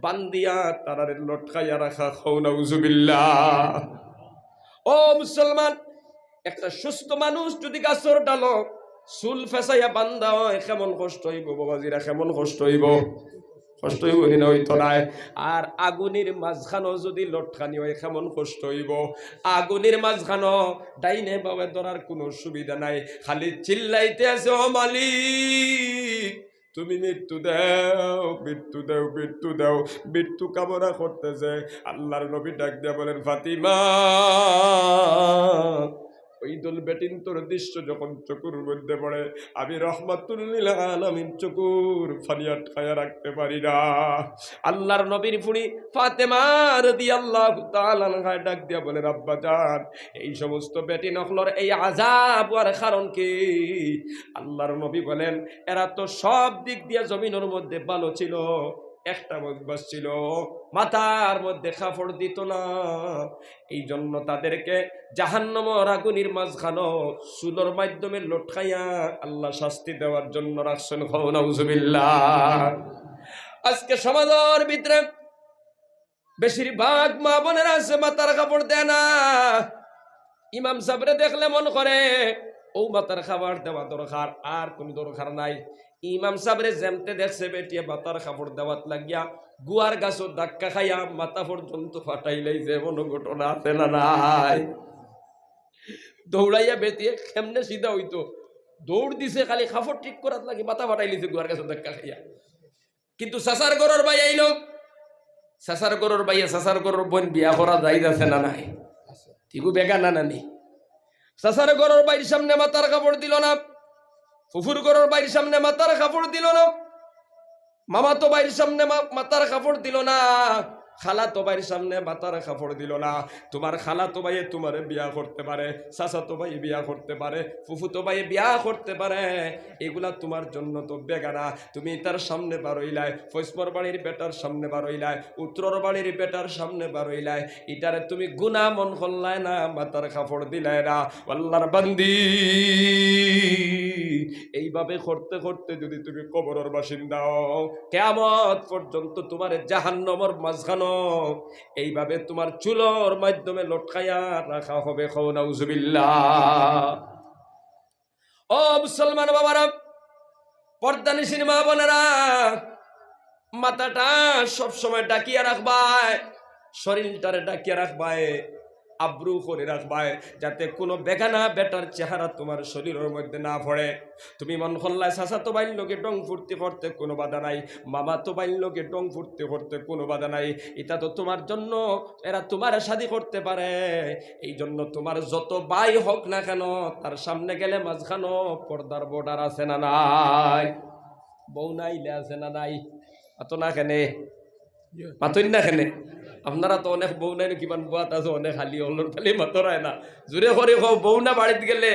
বান্দিয়া তারারে লটকাইয়া রাখা। খাও নাউজুবিল্লাহ। ও মুসলমান, একটা সুস্থ মানুষ যদি গাছর ডালো চুল ফেসাইয়া বান্ধা হয়, কেমন কষ্ট হইব বাবাজিরা, কেমন কষ্ট হইব? কষ্ট হইব না? হইতো নাই। আর আগুনের মাঝখানো যদি লটকানি হয়, কেমন কষ্ট হইব? আগুনের মাঝখানো ডাইনে বাবা ধরার কোনো সুবিধা নাই, খালি চিল্লাইতে আছে, ও মালিক তুমি মৃত্যু দাও, মৃত্যু দাও, মৃত্যু দাও, মৃত্যু কামনা করতেছে। আল্লাহর নবী ডাক দিয়া বলেন, ফাতিমা ওই দল বেটিন তোর দৃশ্য যখন চকুর মধ্যে পড়ে, আমি রহমাতুল লিল আলামিন চকুর ফানি আটকায়া রাখতে পারি না। আল্লাহর নবীর ফুড়ি ফাতেমা রাদিয়াল্লাহু তাআলা আনহা ডাক দিয়া বলেন, আব্বা জান এই সমস্ত বেটি নখলর এই আযাব আর কারণ কি? আল্লাহর নবী বলেন, এরা তো সব দিক দিয়ে জমিনের মধ্যে ভালো ছিল, একটা বদবাস ছিল, মাথার মধ্যে কাপড় দিত না, এই জন্য তাদেরকে জাহান্নামের আগুনের মাঝখানো চুলোর মাধ্যমে লটকাইয়া আল্লাহ শাস্তি দেওয়ার জন্য রাখছেন। খাও নাউজুবিল্লাহ। আজকে সমাজের ভিতরে বেশিরভাগ মা বোনেরা আছে মাথার কাপড় দেয় না। ইমাম সাহেবরে দেখলে মন করে ও মাথার খাবার দেওয়া দরকার, আর কোন দরকার নাই। ইমাম সাহেবরে যেমতে দেখছে বেটিয়ে মাথার কাপড় দেওয়াত লাগিয়া গুয়ার গাছও ধাক্কা খাইয়া মাথা পর্যন্ত ফাটাইলেই যে মন ঘটনা আছে না নাই? দৌড়াইয়া বেটিয়ে কেমনে সিধা হইতো, দৌড় দিছে খালি কাপড় ঠিক করাত লাগে, মাথা ফাটাইলিছে গুয়ার গাছও ধাক্কা খাইয়া। কিন্তু সাসার গরর ভাই আইলো, সাসার গরর ভাইয়া সাসার গরর বোন বিয়া করা যাই যাচ্ছে না নাই? ঠিকু বেগা না নানি। সাসার গরর বাইর সামনে মাথার কাপড় দিল না, ফুফুর গরর বাইর সামনে মাথার কাপড় দিল না, মামা তো বাইর সামনে মাথার কাপড় দিল না, খালা তো ভাইয়ের সামনে মাথার কাপড় দিল না। তোমার খালা তো ভাইয়ে তোমার বিয়া করতে পারে, চাচা তো ভাই বিয়া করতে পারে, ফুফু তো ভাই বিয়া করতে পারে, এগুলা তোমার জন্য তো বেগানা। তুমি তার সামনে বারইলাই, ফৈসমর বাড়ির বেটার সামনে বারইলাই, উত্তর বাড়ির বেটার সামনে বারইলাই, এটারে তুমি গুনাহ মন করলাই না, মাথার কাপড় দিলাই না। আল্লাহর বান্দি এইভাবে করতে করতে যদি তুমি কবরের বাসিন্দা হও, কিয়ামত পর্যন্ত তোমার জাহান্নামের মাঝখানো এইভাবে তোমার চুলোর মাধ্যমে লটকাইয়া রাখা হবে। খাও নাউজুবিল্লাহ। ও মুসলমান বাবারা, পর্দানিশির মা বোনেরা, মাথাটা সবসময় ডাকিয়া রাখবাই, শরীরটারে ডাকিয়া রাখবাই, আব্রু করে রাখবাই, যাতে কোনো বেগানা বেটার চেহারা তোমার শরীরের মধ্যে না পড়ে। তুমি মন করলাই চাচা তো বাইর লোকে ডং ফুর্তি করতে কোনো বাধা নাই, মামা তো বাইর লোকে ডং ফুর্তি করতে কোনো বাধা নাই, এটা তো তোমার জন্য, এরা তোমার শাদি করতে পারে। এই জন্য তোমার যত ভাই হোক না কেন, তার সামনে গেলে মাঝখানো পর্দার বর্ডার আছে না নাই? বউ নাইলে আছে না নাই? এত না কেনে মাতইন না খেনে আপনারা তো অনেক বউ নাই কিমান বুয়াত আছে অনেক হালি অলর খালি মাতরায় না জোরে করে বউ না বাড়িতে গেলে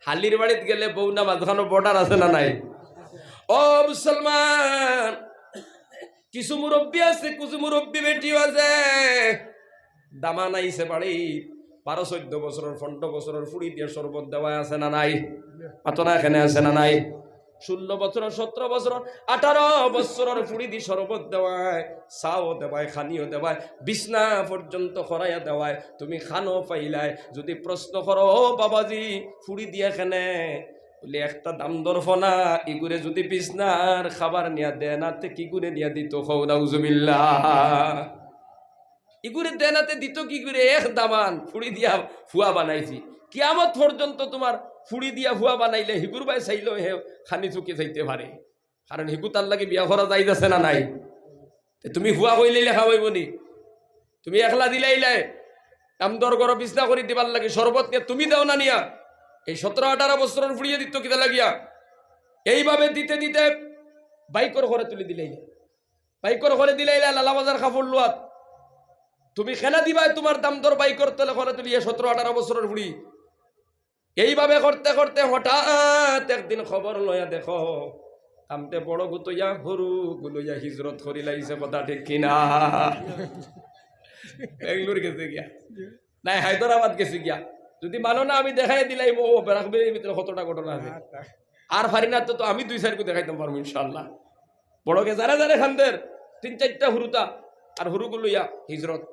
হালির বাড়িতে গেলে বউ না মাঝখানো বর্ডার আছে না নাই ও মুসলমান কিছু মুরব্বী আছে কিছু মুরব্বী বেটিও আছে দামা নাইছে বাড়ি 12-14 বছরের 15 বছরের ফুড়ি দিয়ে শরবত দেওয়া আছে না নাই পাতনা এখানে আছে না নাই 16 বছর 17 বছর 18 বছরের ফুড়ি দিয়ে শরবত দেওয়ায় চাও দেওয়ায় খানিও দেওয়ায় বিছনা পর্যন্ত খরাইয়া দেওয়ায় তুমি খানো পাইলাই যদি প্রশ্ন করো বাবাজি ফুড়ি দিয়ে এখানে বলে একটা দাম দরফনা ইগুরে যদি বিছনার খাবার নিয়া দেয় না তে কি করে নিয়া দিত খাও নাউজুবিল্লাহ ইগুরে দেনাতে দিত কি করে এক দামান ফুড়ি দিয়া ফুয়া বানাইছি কিয়ামত পর্যন্ত তোমার ফুড়ি দিয়া ফুয়া বানাইলে হিগুর বাই চাইলেও হে খানি চুকে যাইতে পারে কারণ হিগু তার লাগে বিয়া করা যাইতেছে না নাই তুমি ফুয়া কইলে লেখা হইব নি তুমি একলা দিলাইলে দাম দর করো বিছনা করে দিবার লাগে শরবত নিয়ে তুমি দাও না নিয়া এই 17-18 বছরের ফুড়িয়ে দিত কিতা লাগিয়া এইভাবে দিতে দিতে বাইকর ঘরে তুলে দিলাইলে বাইকর ঘরে দিলাইলে লালা বাজার কাপড় লোয়াত তুমি খেলা দিবাই তোমার দাম দর বাই করতে ঘরে তুলিয়ে 17-18 বছরের বুড়ি এইভাবে করতে করতে হঠাৎ একদিন খবর লয়া দেখো তামতে বড় গুতইয়া হরু গুলইয়া হিজরত করি লাইছে কথা ঠিক কিনা বেঙ্গলোর গেছে গিয়া নাই হায়দ্রাবাদ গেছে গিয়া যদি মানো না আমি দেখাই দিলাই ও বেড়াকবের ভিতরে কতটা ঘটনা আছে আর পারি না তো আমি 2-4 দেখাইতে পারবো ইনশাল্লাহ বড়কে যারা যারা খানদের 3-4টা হুরুতা আর হুরুগুলো ইয়া হিজরত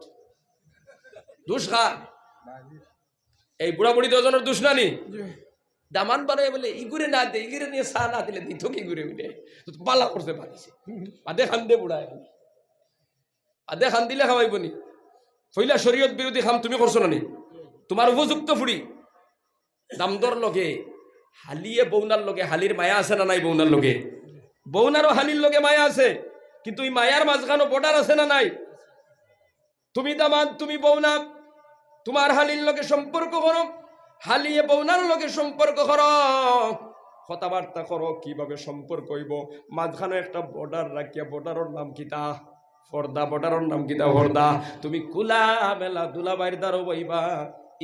দুষ খা এই বুড়া বুড়ি দুজনের দুষ নানি দামান বানায় বলে ইগুরে না দে ইগুরে নিয়ে চা না দিলে দিত কি ঘুরে উঠে পালা করতে পারিছে আদে খান দে বুড়ায় আদে খান দিলে খাওয়াইব নি ফইলা শরীয়ত বিরোধী খাম তুমি করছো না নি তোমার উপযুক্ত ফুড়ি দামদর লগে হালিয়ে বৌনার লগে হালির মায়া আছে না নাই বৌনার লগে বৌনারও হালির লগে মায়া আছে কিন্তু এই মায়ার মাঝখানো বর্ডার আছে না নাই তুমি দামান তুমি বৌনা তোমার হালির লগে সম্পর্ক করো হালিয়ে বৌনার লগে সম্পর্ক করো কথাবার্তা করো কিভাবে সম্পর্ক হইব মাঝখানে একটা বর্ডার রাখিয়া বর্ডারের নাম কিতা পর্দা বর্ডারের নাম কিতা পর্দা তুমি কুলা মেলা দুলাবাইর দ্বারও বইবা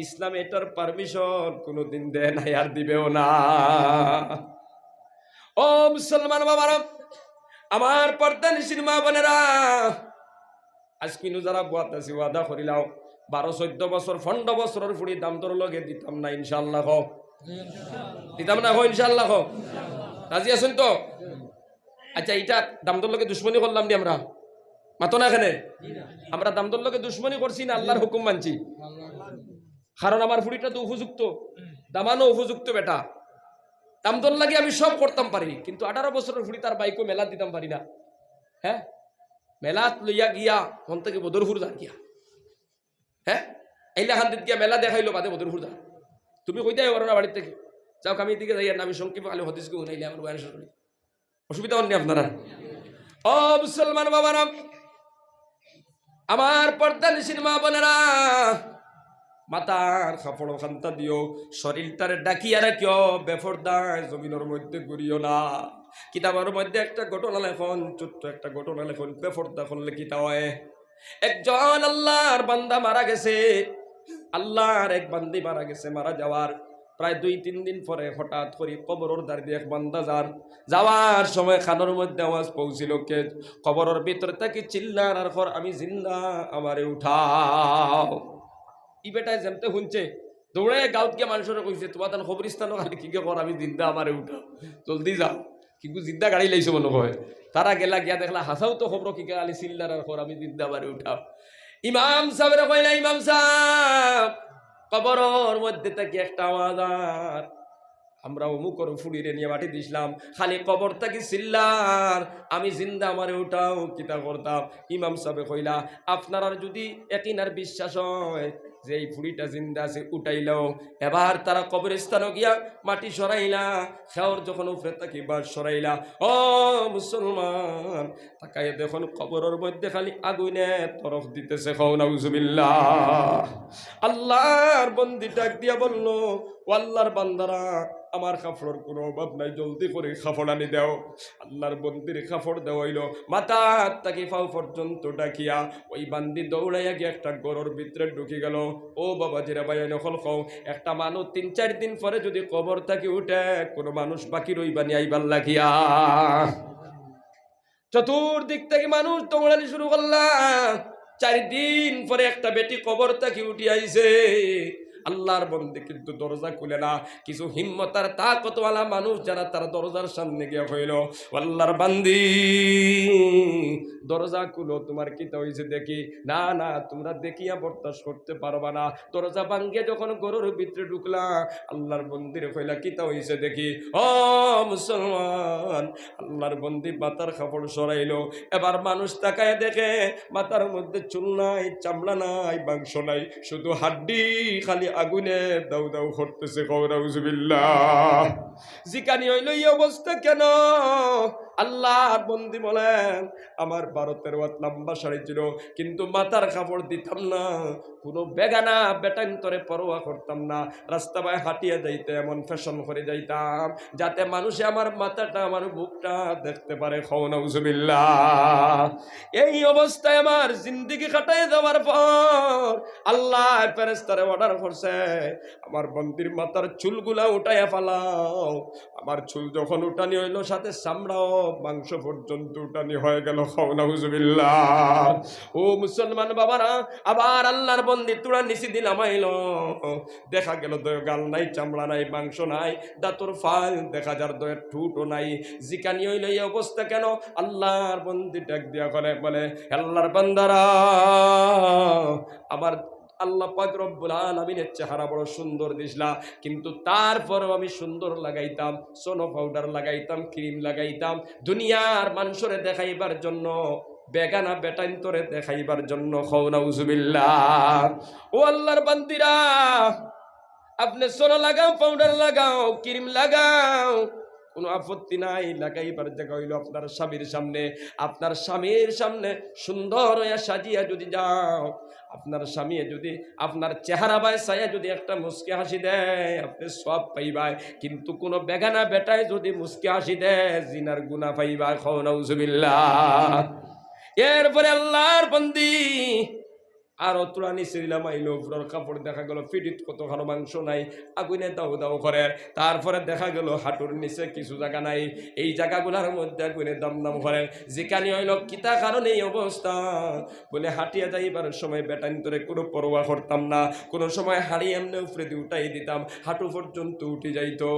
ইসলাম এটার পারমিশন কোনোদিন দেয় না আর দিবেও না ও মুসলমান বাবারা আমার পর্দা নিশির মা বোনেরা আজকিনু যারা বুয়াত আছি ওয়াদা করিলাও 12-14 বছর 15 বছরের ফুড়ি দাম তোর লগে দিতাম না ইনশাআল্লাহ কও দিতাম না কও ইনশাআল্লাহ কও রাজি আছেন তো আচ্ছা এটা দাম তোর লগে দুশ্মনী করলাম নি আমরা মাতো না এখানে আমরা দাম তোর লগে দুশ্মনী করছি না আল্লাহর হুকুম মানছি কারণ আমার ফুড়িটা তো উপযুক্ত দামানো উপযুক্ত বেটা দাম তোর লাগে আমি সব করতাম পারি কিন্তু 18 বছরের ফুড়ি তার বাইকও মেলা দিতাম পারি না হ্যাঁ মেলাত লইয়া গিয়া মন থেকে বদরপুর যা গিয়া হ্যাঁ এইলা খান গিয়া মেলা দেখাইলো বাদে বদরপুর যা তুমি কইতে পারো না বাড়ির থেকে যাও আমি এদিকে যাই না আমি সংক্ষেপে খালি হদিসকে উনাইলে আমার বয়ান শুনি অসুবিধা হননি আপনারা ও মুসলমান বাবারা আমার পর্দা নিশির মা বোনেরা মাতার কাপড় খান্তা দিও শরীরটারে ডাকিয়া রাখিও বেফরদায় জমিনের মধ্যে ঘুরিও না কিতাবের মধ্যে একটা ঘটনা লেখন ছোট্ট একটা ঘটনা লেখন বেফরদা করলে কিতা হয় একজন আল্লাহর বান্দা মারা গেছে আল্লাহর এক বান্দি মারা গেছে মারা যাওয়ার প্রায় 2-3 দিন পরে হঠাৎ করে কবরের দ্বার দিয়ে এক বান্দা যাওয়ার সময় খানোর মধ্যে আওয়াজ পৌঁছিল কে কবরের ভিতরে তাকে চিল্লার আর পর আমি জিন্দা আমারে উঠাও ই বেটায় যেমতে শুনছে দৌড়ে গাঁৱত গিয়ে মানুষের কইছে তোমার তার খবরিস্তানও খালি কি কর আমি জিন্দা আমারে উঠাও জলদি যাও কিন্তু জিন্দা গাড়ি লাইছো মনে হয় তারা গেলা গিয়া দেখলা হাসাও তো খবর কি খালি চিল্লার আর পর আমি জিন্দা আমারে উঠাও ইমাম সাহেবের কইলা ইমাম সাহেব কবরের মধ্যে থেকে একটা আওয়াজ আর আমরা অমুকর ফুড়িরে নিয়ে মাটি দিছিলাম খালি কবর থেকে চিল্লার আমি জিন্দা আমারে উঠাও কিতা করতাম ইমাম সাহেব কইলা আপনার আর যদি একিনার বিশ্বাস হয় যে এই ফুড়িটা জিন্দা আছে উঠাইলাও এবার তারা কবরস্থানে গিয়া মাটি সরাইলা খেওর যখন উপরে তাকে বাস সরাইলা ও মুসলমান তাকাই দেখুন কবরের মধ্যে খালি আগুনে তরফ দিতেছে খাও নাউজুবিল্লাহ আল্লাহর বন্দি ডাক দিয়া বলল ও আল্লাহর বান্দারা আমার কাপড়ের কোনো অভাব নাই, জলদি করে কাপড় আনি দেও। আল্লাহর বন্দির কাপড় দেওয়াইল, মাথা তাকে পাও পর্যন্ত ডাকিয়া ওই বান্দি দৌড়াইয়া গিয়ে একটা গরুর ভিতরে ঢুকে গেল। ও বাবা জিরা ভাই নকল কও, একটা মানুষ 3-4 দিন পরে যদি কবর থেকে উঠে, কোনো মানুষ বাকি রইবানি আইবার লাগিয়া। চতুর্দিক থেকে মানুষ দৌড়ানি শুরু করলাম। 4 দিন পরে একটা বেটি কবর থেকে উঠে আইছে। আল্লাহর বন্দে কিন্তু দরজা খুলে না। কিছু হিম্মতার তাকতওয়ালা মানুষ যারা তার দরজার সামনে গিয়ে হইল, আল্লাহর বান্দি দরজা খুলো, তোমার কিতা হয়েছে দেখি। না না, তোমরা দেখিয়া বরদাস্ত করতে পারবা না। দরজা ভাঙ্গিয়ে যখন গরুর ভিতরে ঢুকলা, আল্লাহর বন্দিরে কইলা কিতা হয়েছে দেখি। ও মুসলমান, আল্লাহর বন্দি মাথার কাপড় সরাইলো। এবার মানুষ তাকায় দেখে মাথার মধ্যে চুল নাই, চামড়া নাই, মাংস নাই, শুধু হাড্ডি, খালি আগুনে দাউ দাউ করতেছে। নাউজুবিল্লাহ। জিকানি হইল এই অবস্থা কেন? আল্লাহর বন্দি বলেন, আমার 12-13 হাত লম্বা শাড়ি ছিল, কিন্তু মাথার কাপড় দিতাম না, কোনো বেগানা বেটান্তরে পরোয়া করতাম না। রাস্তা বাই হাঁটিয়ে যাইতে এমন ফ্যাশন করে যাইতাম যাতে মানুষে আমার মাথাটা, আমার বুকটা দেখতে পারে। নাউজুবিল্লাহ। এই অবস্থায় আমার জিন্দেগি কাটায় যাওয়ার পর আল্লাহ ফেরেশতারে অর্ডার করছে, আমার বন্দির মাথার চুলগুলা উঠাইয়া ফেলাও। আমার চুল যখন উঠানি হইল, সাথে চামড়াও মাংস পর্যন্ত উঠানি হয়ে গেল। নাউজুবিল্লাহ। ও মুসলমান বাবারা, আবার আল্লাহর বন্দি তুড়া নিচে দিলাম আইল। দেখা গেল দয় গাল নাই, চামড়া নাই, মাংস নাই, দাঁতর ফাল দেখা যার, দয়ের ঠুটও নাই। জিকানি হইল এই অবস্থা কেন? আল্লাহর বন্দি ডাক দিয়া করে বলে, আল্লাহর বান্দারা, আমার আল্লাহ পাক রব্বুল আলামিনের চেহারা বড় সুন্দর দিছলা, কিন্তু তারপরও আমি সুন্দর লাগাইতাম, সোনো পাউডার লাগাইতাম, ক্রিম লাগাইতাম, দুনিয়ার মানুষরে দেখাইবার জন্য, বেগানা বেটান্তরে দেখাইবার জন্য। নাউজুবিল্লাহ। ও আল্লাহর বান্দিরা, আপনি সোনো লাগাও, পাউডার লাগাও, ক্রিম লাগাও, কোনো আপত্তি নাই। লাগাইবার জায়গা হইল আপনার স্বামীর সামনে। আপনার স্বামীর সামনে সুন্দর হইয়া সাজিয়া যদি যাও, আপনার স্বামী যদি আপনার চেহারা বাই ছায়া যদি একটা মুস্কি হাসি দেয়, আপনি সব পাইবাই। কিন্তু কোনো বেগানা বেটায় যদি মুস্কি হাসি দেয়, জিনার গুনাহ পাইবাই। নাউজুবিল্লাহ। এরপরে আল্লাহর বন্দি আরো তুরানি সিরিলাম আইলো, উপরের কাপড় দেখা গেল পিঠিত কতখানো মাংস নাই, আগুনে দাও দাও করে। তারপরে দেখা গেল হাঁটুর নিচে কিছু জায়গা নাই, এই জায়গাগুলোর মধ্যে আগুনে দাম দাম করে। যেখানে হইল কিতা কারণ এই অবস্থা, বলে হাঁটিয়া যাইবার সময় বেটান্তরে কোনো পরোয়া করতাম না, কোনো সময় হাড়ি এমনি উপরে দিয়ে উঠাই দিতাম, হাঁটু পর্যন্ত উঠে যাইতো।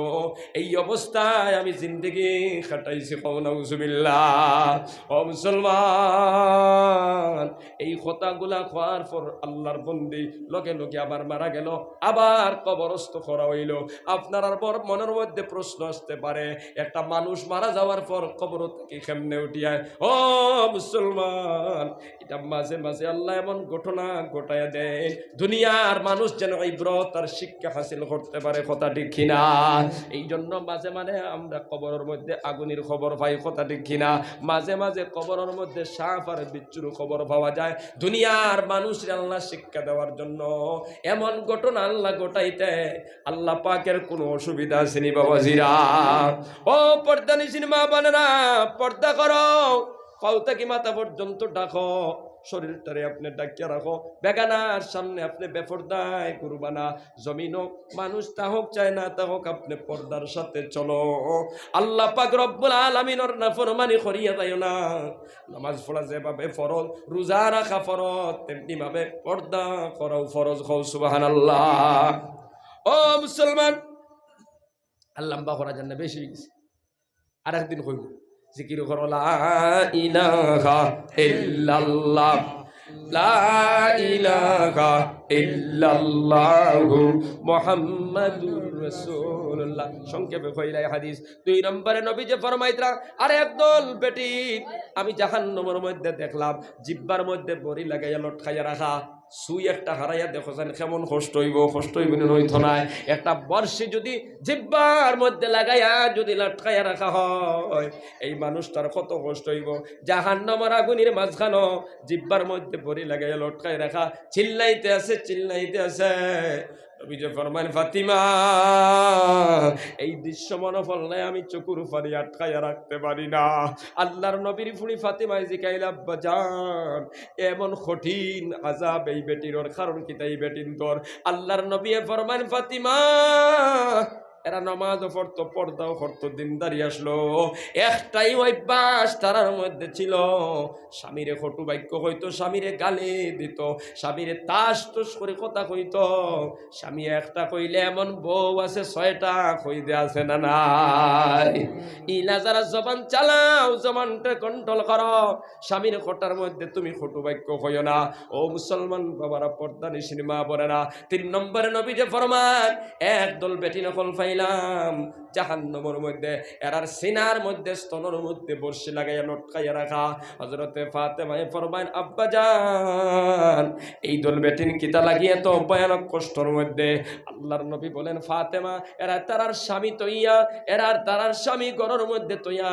এই অবস্থায় আমি জিন্দেগি কাটাইছি। নাউজুবিল্লাহ। ও মুসলমান, এই কথাগুলা খোয়ার পর আল্লাহর বন্দি লগে লগে আবার মারা গেল, আবার কবরস্থ করা হইল। আপনার আর বড় মনের মধ্যে প্রশ্ন আসতে পারে, একটা মানুষ মারা যাওয়ার পর কবর থেকে কেমনে উঠিয়ায়? ও মুসলমান, এটা মাঝে মাঝে আল্লাহ এমন ঘটনা ঘটায় দেয়, দুনিয়ার মানুষ যেন ইবরত আর শিক্ষা হাসিল করতে পারে। কথা ঠিক কিনা? এই জন্য মাঝে মাঝে আমরা কবরের মধ্যে আগুনের খবর পাই। কথা ঠিক কিনা? মাঝে মাঝে কবরের মধ্যে সাপ আর বিচ্ছুর খবর পাওয়া যায়। দুনিয়ার মানুষ আল্লাহ শিক্ষা দেওয়ার জন্য এমন ঘটনা আল্লাহ ঘটাইতে আল্লাহ পাকের কোনো অসুবিধা আসেনি বাবাজিরা। ও পর্দা নিশিন মা বোনেরা, পর্দা করো, পাও থেকে মাথা পর্যন্ত ডাকো, শরীরটারে আপনি ডাকিয়া রাখো। বেগানার সামনে আপনি বেপরদায় করবা না। জমিনও মানুষ তা হোক চায় না তা হোক, আপনি পর্দার সাথে চলো। আল্লাহ পাক রব্বুল আলামিনের নাফরমানি করিয়া যাইও না। নামাজ পড়া যেভাবে ফরজ, রোজা রাখা ফরজ, তেমনি ভাবে পর্দা করাও ফরজ। হও সুবহানাল্লাহ। ও মুসলমান, আল্লাহ বা করা জান্না বেশি গেছে। আর একদিন কইব জিকির করো, লা ইলাহা ইল্লাল্লাহ, লা ইলাহা ইল্লাল্লাহু মুহাম্মাদুর রাসূলুল্লাহ। সংক্ষেপে কইলাই হাদিস 2 নম্বরে নবী যে ফরমাইতরা, আরে একদল বেটি আমি জাহান্নামের মধ্যে দেখলাম, জিহ্বার মধ্যে বড়ি লাগাইয়া লটকাইয়া রাখা। সুই একটা হারাইয়া দেখো জান কেমন কষ্ট হইব। কষ্ট হইব না হইতো না? একটা বর্ষি যদি জিহ্বার মধ্যে লাগাইয়া যদি লটকাইয়া রাখা হয়, এই মানুষটার কত কষ্ট হইব। জাহান্নামের আগুনের মাঝখানো জিহ্বার মধ্যে বড়ি লাগাইয়া লটকাই রাখা, চিল্লাইতে আছে চিল্লাইতে আছে। নবী যে ফরমান ফাতিমা এই দৃশ্য মনে পড়লে আমি চকুর পানি আটকাইয়া রাখতে পারি না। আল্লাহর নবীর ফুড়ি ফাতিমায় জিকাইলা আব্বাজান এমন কঠিন আযাব এই বেটির কারণ কি তাই বেটিন তোর? আল্লাহর নবী ফরমান ফাতিমা এরা নামাজও পড়তো, পর্দাও করতো, দিনদারি আসলো, একটাই অভ্যাস তারার মধ্যে ছিল, স্বামীরে কটু বাক্য হইতো, স্বামীরে গালি দিত, স্বামীরে তাস তুস করে কথা কইতো। স্বামী একটা কইলে এমন বউ আছে 6টা কইতে আছে না নাই? ইলা যারা জবান চালাও, জবানটা কন্ট্রোল করো, স্বামীর কোটার মধ্যে তুমি কটু বাক্য কইও না। ও মুসলমান বাবারা, পর্দা নিশির মা বোনেরা, 3 নম্বরে নবী যে ফরমান একদল বেটি নকল পাইলাম জাহান্নামের মধ্যে, এরার সিনার মধ্যে স্তনের মধ্যে বর্ষি লাগাইয়া লটকাইয়া রাখা। হযরতে ফাতেমা ফরমান আব্বাজান এই দল বেটিন কিতা লাগিয়ে তো ভয়ানক কষ্টর মধ্যে। আল্লাহর নবী বলেন ফাতেমা এরা তারার স্বামী তৈয়া, এরার তারার স্বামী ঘরের মধ্যে তৈয়া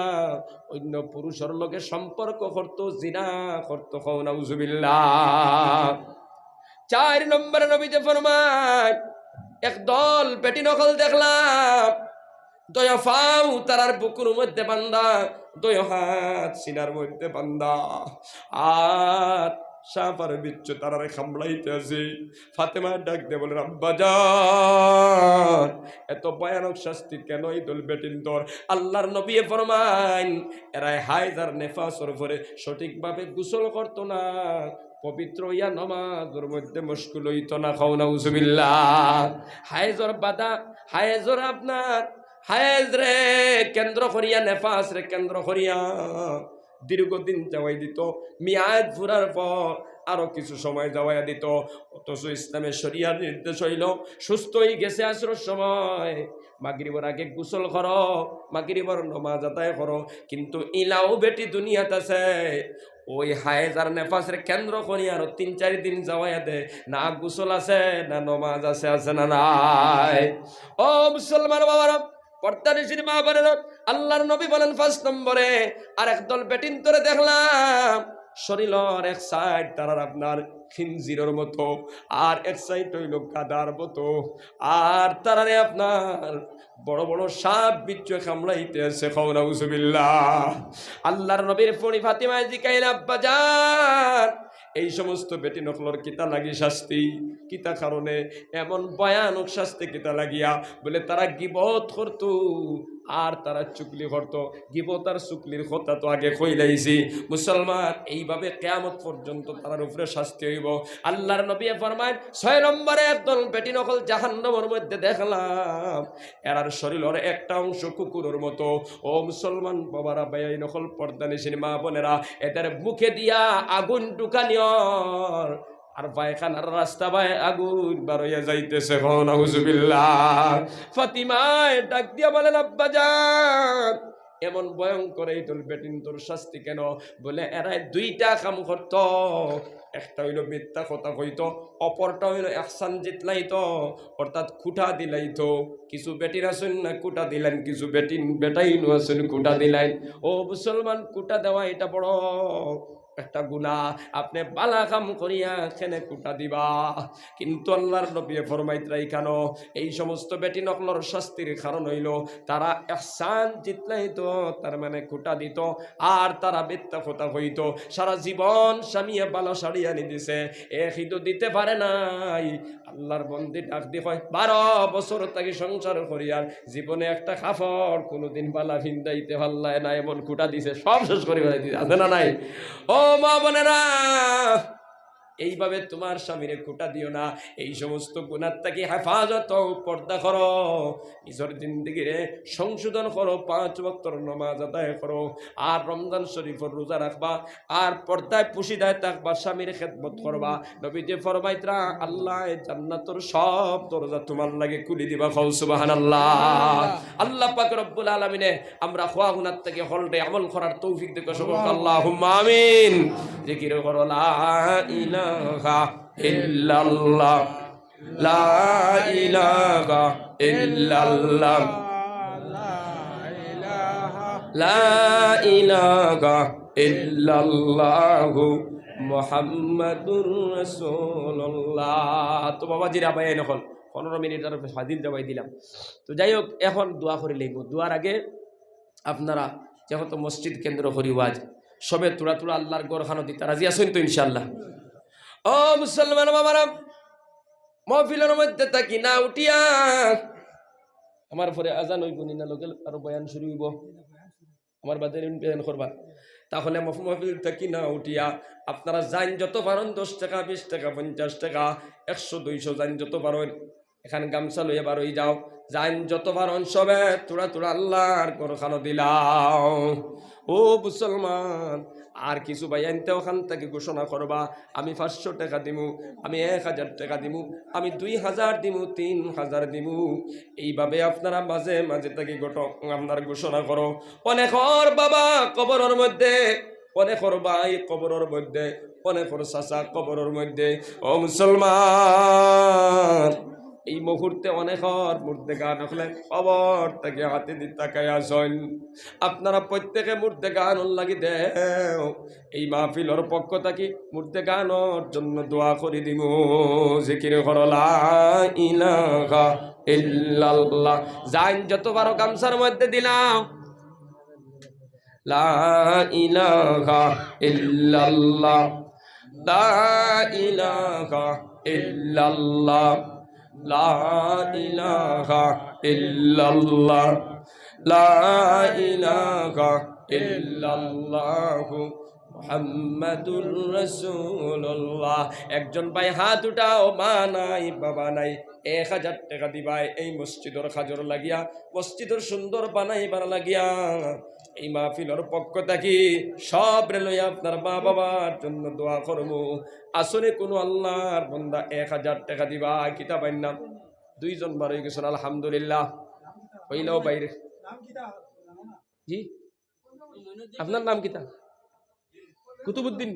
অন্য পুরুষের লগে সম্পর্ক করতো, জিনা করতো। নাউজুবিল্লাহ। 4 নম্বরে নবী যে ফরমান একদল বেটি নকল দেখলাম, দয়া ফাও তারার বুকুর মধ্যে বান্দা, দয়া হাত সিনার মধ্যে বান্দা, আর সাপার বিচ্ছু তারারে খামলাইতে আছে। ফাতেমা ডাক দে বলে আব্বাজান এত ভয়ানক শাস্তি কেন এই দল বেটিন তোর? আল্লাহর নবী ফরমান এরা হায়দার নেফাসর পরে সঠিকভাবে গোসল করতো না, পবিত্র ইয়া নমাজের মধ্যে মুশকিল হইতো না। খাও নাউজুবিল্লাহ। হায়েজর বাদা, হায়েজর আপনার হায়েজ রে কেন্দ্র করিয়া, নেফাস রে কেন্দ্র করিয়া দীর্ঘদিন যাওয়াই দিত, মিয়াদ ফুরার পর আরো কিছু সময় যাওয়াইয়া দিত। অথচ ইসলামের শরিয়ার নির্দেশ হইল সুস্থ হয়ে গেছে আসর সময় মাগরিবের আগে গোসল করো, মাগরিবের নামাজ আদায় করো। কিন্তু ইলাও বেটি দুনিয়াতে আছে ওই হায়েজ আর নেফাসের কেন্দ্র করি আরো 3-4 দিন যাওয়াইয়া দে, না গোসল আছে না নমাজ আছে, আছে না নাই? ও মুসলমান বাবারা, পর্দা নিশির মা বোনেরা, আল্লাহর নবী বলেন 5 নম্বরে আর একদল বেটিন তোরে দেখলাম শরীরের এক সাইড তারার আপনার খিনজিরের মতো, আর এক সাইড হইল গাদার মতো, আর তারারে আপনার বড় বড় সাপ বিচ্ছু কামড়াইতেছে। নাউজুবিল্লাহ। আল্লাহর নবীর ফণি ফাতিমায় জিকাইলা আব্বাজান এই সমস্ত বেটি নকলর কিতা লাগি শাস্তি, কিতা কারণে এমন ভয়ানক শাস্তি কিতা লাগিয়া? বলে তারা গিবত করতো আর তারা চুকলি করতো। গিবত আর চুকলির কথা তো আগে কইলাইছি। মুসলমান এইভাবে কিয়ামত পর্যন্ত তার উপরে শাস্তি হইব। আল্লাহর নবী ফরমায় 6 নম্বরে একদল বেটি নকল জাহান্নামের মধ্যে দেখলাম এরার শরীরের একটা অংশ কুকুরের মতো। ও মুসলমান বাবারা, ভাই নকল পর্দা নিশির মা বোনেরা, এদের মুখে দিয়া আগুন ঢুকানিয়র আর পায়খানার রাস্তা বায় আগুন বারইয়া যাইতেছে। নাউজুবিল্লাহ। ফাতিমায় ডাক দিয়া বলেন আব্বাজান এমন ভয়ঙ্কর এই দল বেটিন তোর শাস্তি কেন? বলে এরা 2টা কাম করত, একটা হইল মিথ্যা কথা কইতো, অপরটা হইল ইহসান জিতলাইতো, অর্থাৎ কুটা দিলাইতো। কিছু বেটির আসেন না কুটা দিলেন, কিছু বেটাইন আসেন কুটা দিলেন। ও মুসলমান, কুটা দেওয়া এটা বড় একটা গুনাহ। আপনি বালা কাম করিয়া খেনে কুটা দিবা, কিন্তু আল্লাহর নবী ফরমাইতরাই কেন এই সমস্ত বেটি নকলর শাস্তির কারণ হইল তারা ইহসান জিতলাইতো, তার মানে কুটা দিত, আর তারা মিথ্যা কথা কইত। সারা জীবন স্বামীয়ে বালা শাড়ি আনি দিছে, কিন্তু দিতে পারে নাই। আল্লাহর বন্দি ডাক দিয়ে কয় 12 বছর তাকে সংসার করিয়ার জীবনে একটা কাপড় কোনোদিন বালা ভিন্দাইতে পারলায় না, এমন কুটা দিছে, সব শেষ করে দিছে। আছে না নাই? ও মা বোনেরা, এইভাবে তোমার স্বামীরে কুটা দিও না। এই সমস্ত গুনাহ থেকে হেফাজত, পর্দা করো, নিজের জিন্দেগিরে সংশোধন করো, 5 ওয়াক্তের নামাজ আদায় করো, আর রমজান শরীফের রোজা রাখবা, আর পর্দায় পুশিদায় থাকবা, স্বামীর খেদমত করবা। নবীজি ফরমাইতরা আল্লাহ জান্নাতের সব দরজা তোমার লাগে খুলে দিবা। খাও সুবহানাল্লাহ। আল্লাহ পাক রব্বুল আলামিনে আমরা খোয়া গুনাহ থেকে হলদে আমল করার তৌফিক দিক সকল আল্লাহুম্মা আমিন। জিকির করো লা ইলাহা ইল্লাল্লাহ, লা ইলাহা ইল্লাল্লাহ, লা ইলাহা ইল্লাল্লাহ মুহাম্মাদুর রাসূলুল্লাহ। তো বাবা জিরা ভাই নকল 15 মিনিট আর স্বাধীন জবাই দিলাম। তো যাই হোক, এখন দোয়া করে লিখব। দোয়ার আগে আপনারা যেহেতু মসজিদ কেন্দ্র করি ওয়াজ, সবে তোরা তোরা আল্লাহর গড়খানো দিতে রাজি আছেন তো ইনশাআল্লাহ? ও মুসলমান বাবারা, মহফিলের মধ্যে থাকি না উঠিয়া, আমার পরে আজান হইব না লোকে আরো বয়ান শুরু হইব, আমার বাদে বয়ান করবা, তাহলে মহফিল থাকি না উঠিয়া আপনারা যান যত পারেন, 10 টাকা 20 টাকা 50 টাকা 100 200 যান যত পারেন, এখানে গামছা লইয়া বারোই যাও, যান যত পারেন সবে তোরা তোরা আল্লাহর গড়খানো দিলাও। ও মুসলমান, আর কিছু ভাই আনতে ওখান থেকে ঘোষণা করবা, আমি 500 টাকা দিমু, আমি 1000 টাকা দিমু, আমি 2000 দিমু, 3000 দিমু। এইভাবে আপনারা মাঝে মাঝে থেকে আপনার ঘোষণা করো। অনেকর বাবা কবরের মধ্যে, অনেকর ভাই কবরের মধ্যে, অনেকর চাচা কবরের মধ্যে। ও মুসলমান, এই মুহূর্তে অনেকর মূর্তে গান হলে খবর থেকে হাতে দি তাকাই আসেন। আপনারা প্রত্যেকে মূর্তে গান লাগি দেও, এই মাহফিলের পক্ষ থাকি মূর্তে গানোর জন্য দোয়া করে দিব। জিকির করো লা ইলাহা ইল্লাল্লাহ। যাইন যত বারো গামছার মধ্যে দিলাম, লা ইলাহা ইল্লাল্লাহ, লা ইলাহা ইল্লাল্লাহ, লা ইলাহা ইল্লাল্লাহ, লা ইলাহা ইল্লাল্লাহ মুহাম্মাদুর রাসূলুল্লাহ। একজন ভাই হাত উঠাও, মা নাই বাবা নাই, 1000 টাকা দিবাই এই মসজিদের খাজর লাগিয়া, মসজিদের সুন্দর বানাইবার লাগিয়া। এই মাহফিলের পক্ষ থাকি সব লইয়া আপনার মা বাবার জন্য দোয়া করবো। আসলে কোনো আল্লাহর বান্দা 1000 টাকা দিবা, কিতাব নাম 2 জন বার হয়ে গেছেন আলহামদুলিল্লাহ। হইলেও বাইরে জি, আপনার নাম কিতা? কুতুবুদ্দিন।